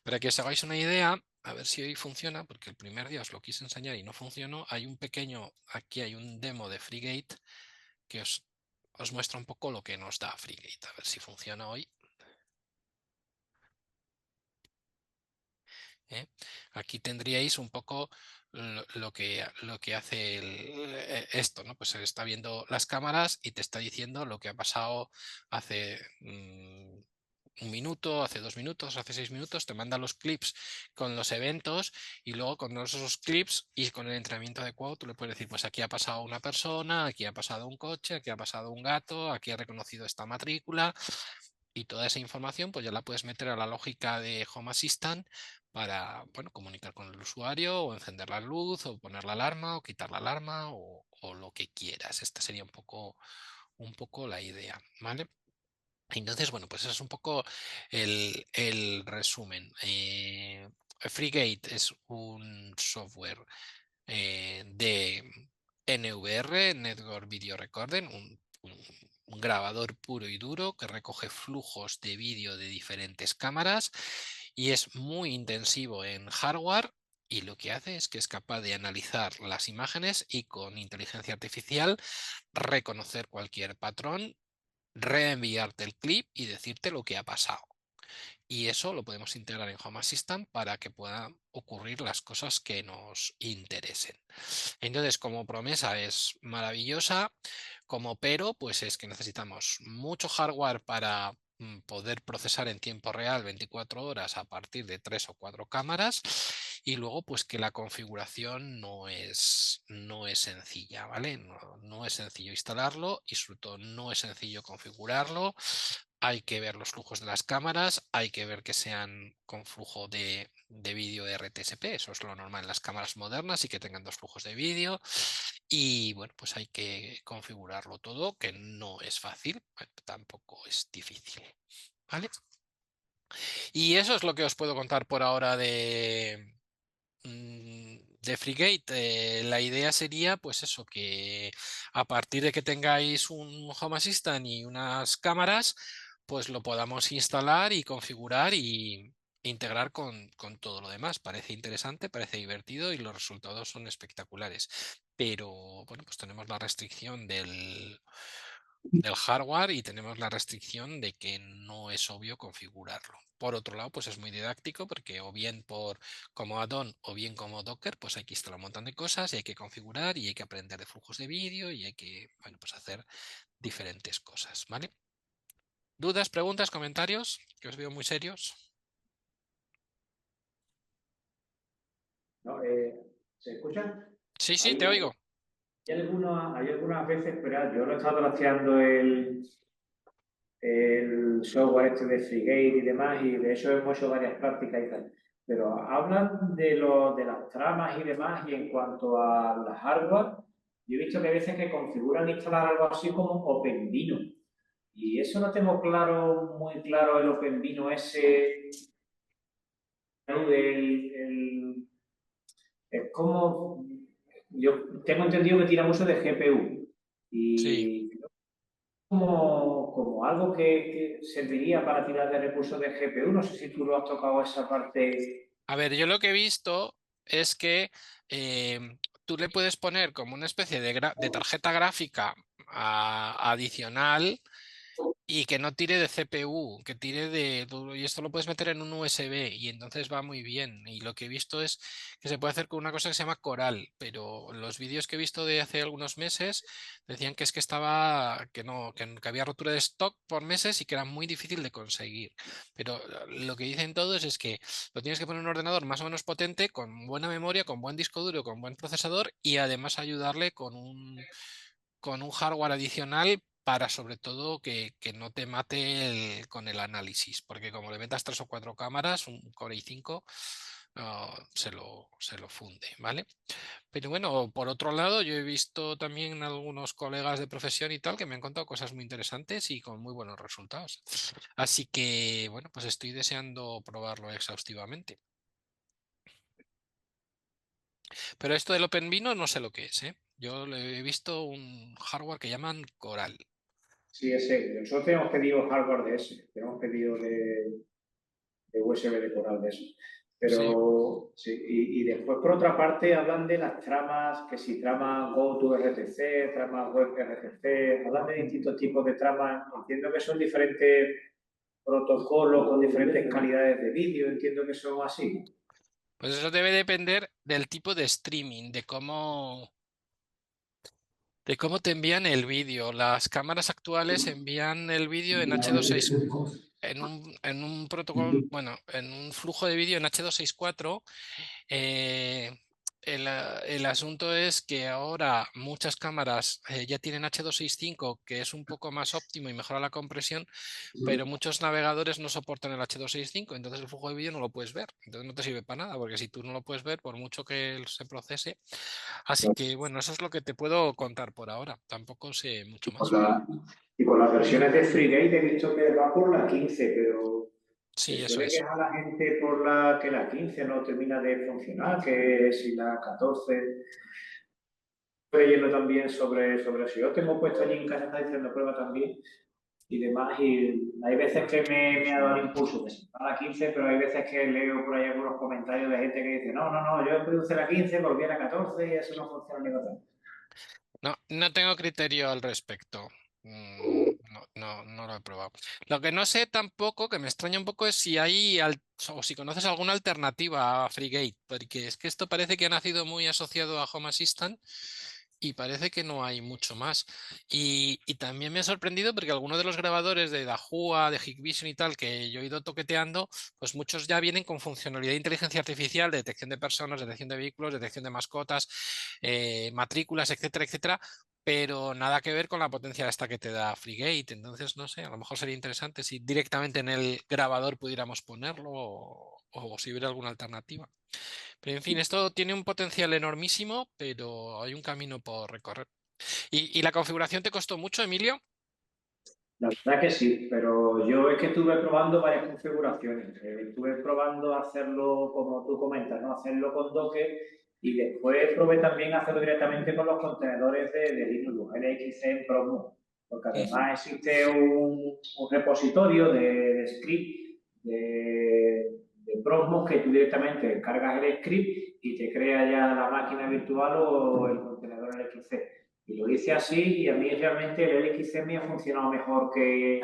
Para que os hagáis una idea, a ver si hoy funciona, porque el primer día os lo quise enseñar y no funcionó. Aquí hay un demo de FreeGate que os muestra un poco lo que nos da FreeGate. A ver si funciona hoy. Aquí tendríais un poco lo que hace esto, ¿no? Pues se está viendo las cámaras y te está diciendo lo que ha pasado hace un minuto, hace 2 minutos, hace 6 minutos, te manda los clips con los eventos y luego con esos clips y con el entrenamiento adecuado tú le puedes decir, pues aquí ha pasado una persona, aquí ha pasado un coche, aquí ha pasado un gato, aquí ha reconocido esta matrícula y toda esa información pues ya la puedes meter a la lógica de Home Assistant para, bueno, comunicar con el usuario o encender la luz o poner la alarma o quitar la alarma o lo que quieras. Esta sería un poco la idea, ¿vale? Entonces, bueno, pues eso es un poco el resumen. FreeGate es un software de NVR, Network Video Recording, un grabador puro y duro que recoge flujos de vídeo de diferentes cámaras y es muy intensivo en hardware y lo que hace es que es capaz de analizar las imágenes y con inteligencia artificial reconocer cualquier patrón, reenviarte el clip y decirte lo que ha pasado. Y eso lo podemos integrar en Home Assistant para que puedan ocurrir las cosas que nos interesen. Entonces, como promesa es maravillosa, como pero, pues es que necesitamos mucho hardware para poder procesar en tiempo real 24 horas a partir de 3 o 4 cámaras y luego pues que la configuración no es sencilla, ¿vale? No es sencillo instalarlo y sobre todo no es sencillo configurarlo. Hay que ver los flujos de las cámaras, hay que ver que sean con flujo de vídeo RTSP, eso es lo normal en las cámaras modernas y que tengan 2 flujos de vídeo. Y bueno, pues hay que configurarlo todo, que no es fácil, tampoco es difícil, ¿vale? Y eso es lo que os puedo contar por ahora de FreeGate. La idea sería pues eso, que a partir de que tengáis un Home Assistant y unas cámaras, pues lo podamos instalar y configurar y integrar con todo lo demás. Parece interesante, parece divertido y los resultados son espectaculares. Pero bueno, pues tenemos la restricción del hardware y tenemos la restricción de que no es obvio configurarlo. Por otro lado, pues es muy didáctico porque o bien como add-on o bien como Docker, pues hay que instalar un montón de cosas y hay que configurar y hay que aprender de flujos de vídeo y hay que, bueno, pues hacer diferentes cosas, ¿vale? ¿Dudas, preguntas, comentarios? Que os veo muy serios. No, ¿se escucha? Sí, te oigo. Hay algunas veces, pero yo lo he estado trasteando el software este de FreeGate y demás, y de eso hemos hecho varias prácticas y tal. Pero hablan de las tramas y demás, y en cuanto a la hardware, yo he visto que hay veces que configuran instalar algo así como OpenVINO. Y eso no tengo muy claro el OpenVINO ese, es como, yo tengo entendido que tira mucho de GPU Sí. y como algo que serviría para tirar de recursos de GPU. No sé si tú lo has tocado esa parte. A ver, yo lo que he visto es que tú le puedes poner como una especie de tarjeta gráfica adicional y que no tire de CPU, que tire y esto lo puedes meter en un USB y entonces va muy bien. Y lo que he visto es que se puede hacer con una cosa que se llama Coral, pero los vídeos que he visto de hace algunos meses decían que es que que había rotura de stock por meses y que era muy difícil de conseguir. Pero lo que dicen todos es que lo tienes que poner en un ordenador más o menos potente, con buena memoria, con buen disco duro, con buen procesador y además ayudarle con un hardware adicional para sobre todo que no te mate con el análisis, porque como le metas 3 o 4 cámaras, un Core i5 se lo funde, ¿vale? Pero bueno, por otro lado, yo he visto también algunos colegas de profesión y tal que me han contado cosas muy interesantes y con muy buenos resultados. Así que, bueno, pues estoy deseando probarlo exhaustivamente. Pero esto del OpenVINO no sé lo que es, ¿eh? Yo le he visto un hardware que llaman Coral. Sí, ese. Nosotros tenemos pedido hardware de ese, tenemos pedido de USB de Coral de eso. Sí. Pero sí, y después por otra parte hablan de las tramas, que si tramas GoToRTC, tramas WebRTC, hablan de distintos tipos de tramas. Entiendo que son diferentes protocolos con diferentes calidades de vídeo, entiendo que son así. Pues eso debe depender del tipo de streaming, de cómo te envían el vídeo. Las cámaras actuales envían el vídeo en H264, en un protocolo, bueno, en un flujo de vídeo en H264. Eh, el asunto es que ahora muchas cámaras ya tienen H265, que es un poco más óptimo y mejora la compresión, pero muchos navegadores no soportan el H265, entonces el flujo de vídeo no lo puedes ver. Entonces no te sirve para nada, porque si tú no lo puedes ver, por mucho que se procese. Así que bueno, eso es lo que te puedo contar por ahora. Tampoco sé mucho Con más. la- y con las versiones de FreeGate he visto que va por la 15, pero se Sí, eso suele es. quejar la gente por que la 15 no termina de funcionar, que si la 14. Estoy leyendo también sobre eso. Yo tengo puesto allí en casa, está haciendo pruebas también y demás, y hay veces que me ha dado el impulso de saltar a la 15, pero hay veces que leo por ahí algunos comentarios de gente que dice, no, no, no, yo produce la 15, volví a la 14 y eso no funciona ni con. No, no tengo criterio al respecto. No lo he probado. Lo que no sé tampoco, que me extraña un poco, es si o si conoces alguna alternativa a FreeGate, porque es que esto parece que ha nacido muy asociado a Home Assistant y parece que no hay mucho más. Y también me ha sorprendido porque algunos de los grabadores de Dahua, de Hikvision y tal, que yo he ido toqueteando, pues muchos ya vienen con funcionalidad de inteligencia artificial, de detección de personas, detección de vehículos, detección de mascotas, matrículas, etcétera, etcétera, pero nada que ver con la potencia esta que te da FreeGate. Entonces, no sé, a lo mejor sería interesante si directamente en el grabador pudiéramos ponerlo o si hubiera alguna alternativa. Pero en fin, esto tiene un potencial enormísimo, pero hay un camino por recorrer. ¿Y la configuración te costó mucho, Emilio? La verdad que sí, pero yo es que estuve probando varias configuraciones. Estuve probando hacerlo como tú comentas, ¿no? Hacerlo con Docker y después probé también hacerlo directamente con los contenedores de Linux, LXC en Promo, porque Ujú. además existe un repositorio de script de Promo que tú directamente cargas el script y te crea ya la máquina virtual o el contenedor LXC. Y lo hice así y a mí realmente el LXC me ha funcionado mejor que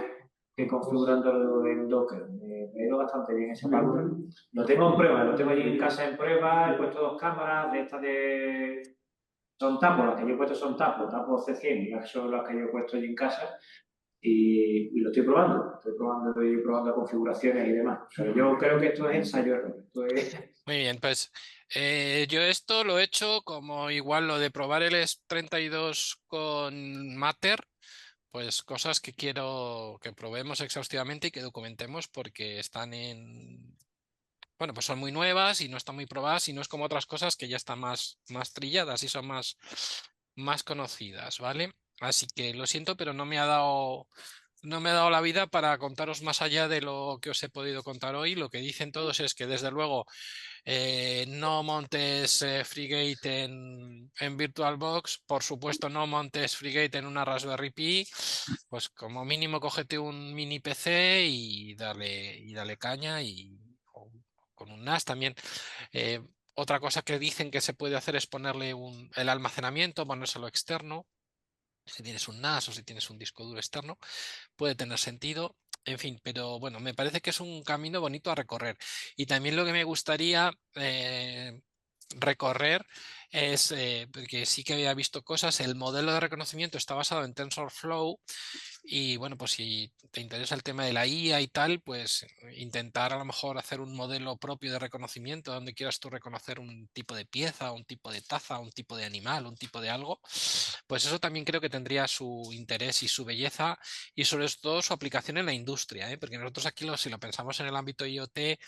configurándolo en Docker. Me ha ido bastante bien esa parte. Lo tengo en prueba, lo tengo allí en casa en prueba, he puesto 2 cámaras de estas de... Son tapos, las que yo he puesto son tapos C100, las son las que yo he puesto allí en casa y lo estoy probando configuraciones y demás. O sea, yo creo que esto es ensayo-error. Muy bien, pues yo esto lo he hecho como igual lo de probar el S32 con Matter, pues cosas que quiero que probemos exhaustivamente y que documentemos porque están bueno, pues son muy nuevas y no están muy probadas y no es como otras cosas que ya están más trilladas y son más conocidas, ¿vale? Así que lo siento, pero no me ha dado no me he dado la vida para contaros más allá de lo que os he podido contar hoy. Lo que dicen todos es que desde luego no montes FreeGate en VirtualBox, por supuesto no montes FreeGate en una Raspberry Pi, pues como mínimo cógete un mini PC y dale caña o con un NAS también. Eh, Otra cosa que dicen que se puede hacer es ponerle el almacenamiento, ponérselo externo. Si tienes un NAS o si tienes un disco duro externo, puede tener sentido. En fin, pero bueno, me parece que es un camino bonito a recorrer. Y también lo que me gustaría recorrer es, porque sí que había visto cosas, el modelo de reconocimiento está basado en TensorFlow y bueno, pues si te interesa el tema de la IA y tal, pues intentar a lo mejor hacer un modelo propio de reconocimiento donde quieras tú reconocer un tipo de pieza, un tipo de taza, un tipo de animal, un tipo de algo, pues eso también creo que tendría su interés y su belleza y sobre todo su aplicación en la industria, ¿eh? Porque nosotros aquí si lo pensamos en el ámbito IoT, en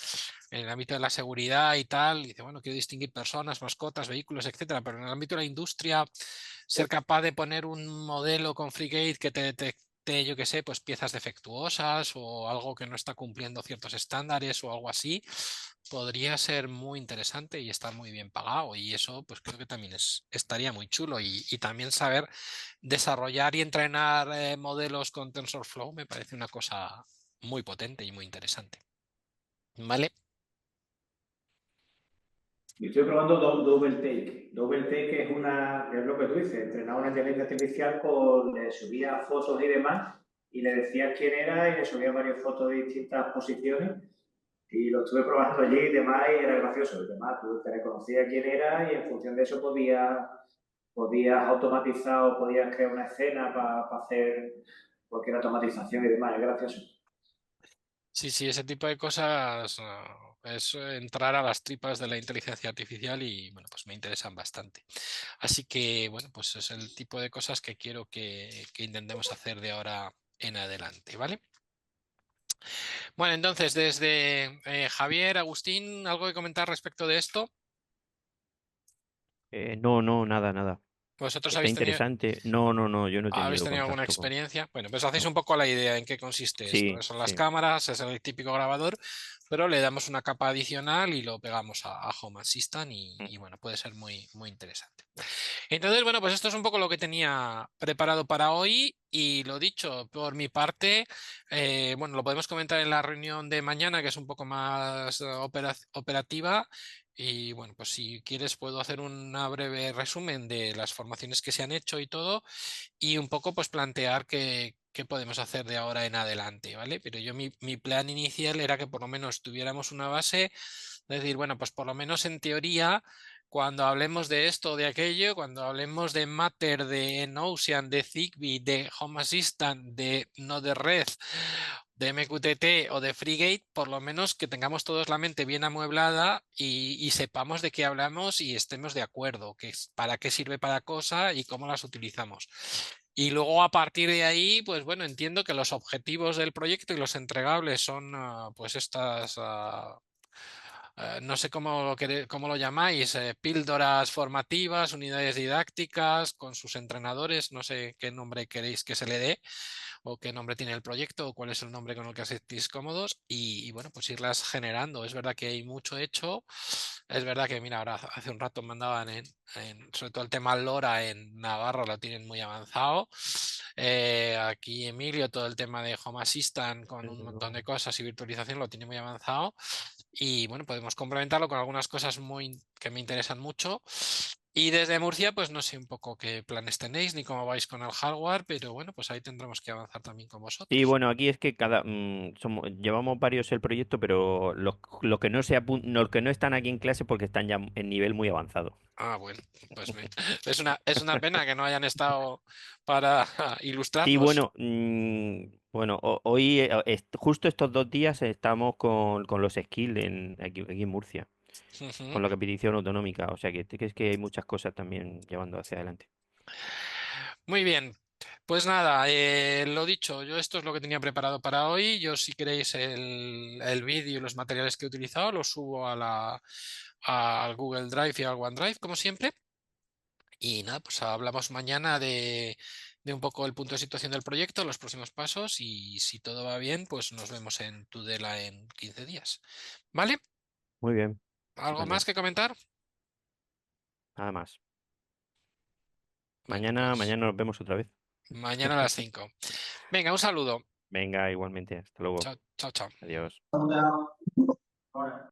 el ámbito de la seguridad y tal, y dice, bueno, quiero distinguir personas, mascotas, vehículos, etcétera, pero en el ámbito de la industria, ser capaz de poner un modelo con FreeGate que te detecte, yo qué sé, pues piezas defectuosas o algo que no está cumpliendo ciertos estándares o algo así, podría ser muy interesante y estar muy bien pagado. Y eso, pues creo que también estaría muy chulo. Y también saber desarrollar y entrenar modelos con TensorFlow me parece una cosa muy potente y muy interesante. ¿Vale? Yo estoy probando Double Take. Double Take es lo que tú dices, entrenar una inteligencia artificial le subía fotos y demás, y le decías quién era y le subía varias fotos de distintas posiciones. Y lo estuve probando allí y demás, y era gracioso. Y demás, tú te reconocías quién era y en función de eso podías automatizar o podías crear una escena para hacer cualquier automatización y demás. Es gracioso. Sí, sí, ese tipo de cosas es entrar a las tripas de la inteligencia artificial y bueno, pues me interesan bastante. Así que bueno, pues es el tipo de cosas que quiero que intentemos hacer de ahora en adelante, ¿vale? Bueno, entonces desde Javier, Agustín, ¿algo que comentar respecto de esto? No, no, nada, nada. ¿Vosotros Está habéis tenido, interesante. No, no, no, yo no he ¿Habéis tenido tenido alguna contacto con. experiencia? Bueno, pues hacéis No. un poco la idea en qué consiste esto. Sí, Son las sí. cámaras, es el típico grabador, pero le damos una capa adicional y lo pegamos a Home Assistant Mm. y bueno, puede ser muy, muy interesante. Entonces, bueno, pues esto es un poco lo que tenía preparado para hoy y lo dicho, por mi parte, bueno, lo podemos comentar en la reunión de mañana, que es un poco más operativa. Y bueno, pues si quieres puedo hacer un breve resumen de las formaciones que se han hecho y todo y un poco pues plantear qué podemos hacer de ahora en adelante, ¿vale? Pero yo mi plan inicial era que por lo menos tuviéramos una base, es decir, bueno, pues por lo menos en teoría, cuando hablemos de esto o de aquello, cuando hablemos de Matter, de Notion, de Zigbee, de Home Assistant, de Node-RED, de MQTT o de FreeGate, por lo menos que tengamos todos la mente bien amueblada y sepamos de qué hablamos y estemos de acuerdo, para qué sirve cada cosa y cómo las utilizamos. Y luego a partir de ahí, pues bueno, entiendo que los objetivos del proyecto y los entregables son pues estas no sé cómo lo llamáis, píldoras formativas, unidades didácticas con sus entrenadores, no sé qué nombre queréis que se le dé o qué nombre tiene el proyecto o cuál es el nombre con el que os sentís cómodos y bueno, pues irlas generando. Es verdad que hay mucho hecho, es verdad que mira, ahora hace un rato mandaban sobre todo el tema LoRa en Navarra lo tienen muy avanzado. Aquí Emilio, todo el tema de Home Assistant con un montón de cosas y virtualización lo tiene muy avanzado. Y bueno, podemos complementarlo con algunas cosas que me interesan mucho. Y desde Murcia, pues no sé un poco qué planes tenéis ni cómo vais con el hardware, pero bueno, pues ahí tendremos que avanzar también con Sí, vosotros. bueno, aquí es que llevamos varios el proyecto, pero los que no los que no están aquí en clase porque están ya en nivel muy avanzado. Ah, bueno, pues es una pena que no hayan estado para Sí, ilustrarnos. bueno, bueno, hoy, justo estos 2 días estamos con los skills aquí en Murcia, Ujú. con la competición autonómica, o sea que es que hay muchas cosas también llevando hacia adelante. Muy bien. Pues nada, lo dicho, yo esto es lo que tenía preparado para hoy. Yo si queréis el vídeo y los materiales que he utilizado, los subo al Google Drive y al OneDrive, como siempre. Y nada, pues hablamos mañana de un poco el punto de situación del proyecto, los próximos pasos y si todo va bien, pues nos vemos en Tudela en 15 días. ¿Vale? Muy bien, ¿Algo estupendo. más que comentar? Nada más. Bueno, Mañana pues nos vemos otra vez. mañana a las 5. Venga, un saludo. Venga, igualmente. Hasta luego. Chao, chao, chao. Adiós. Ahora.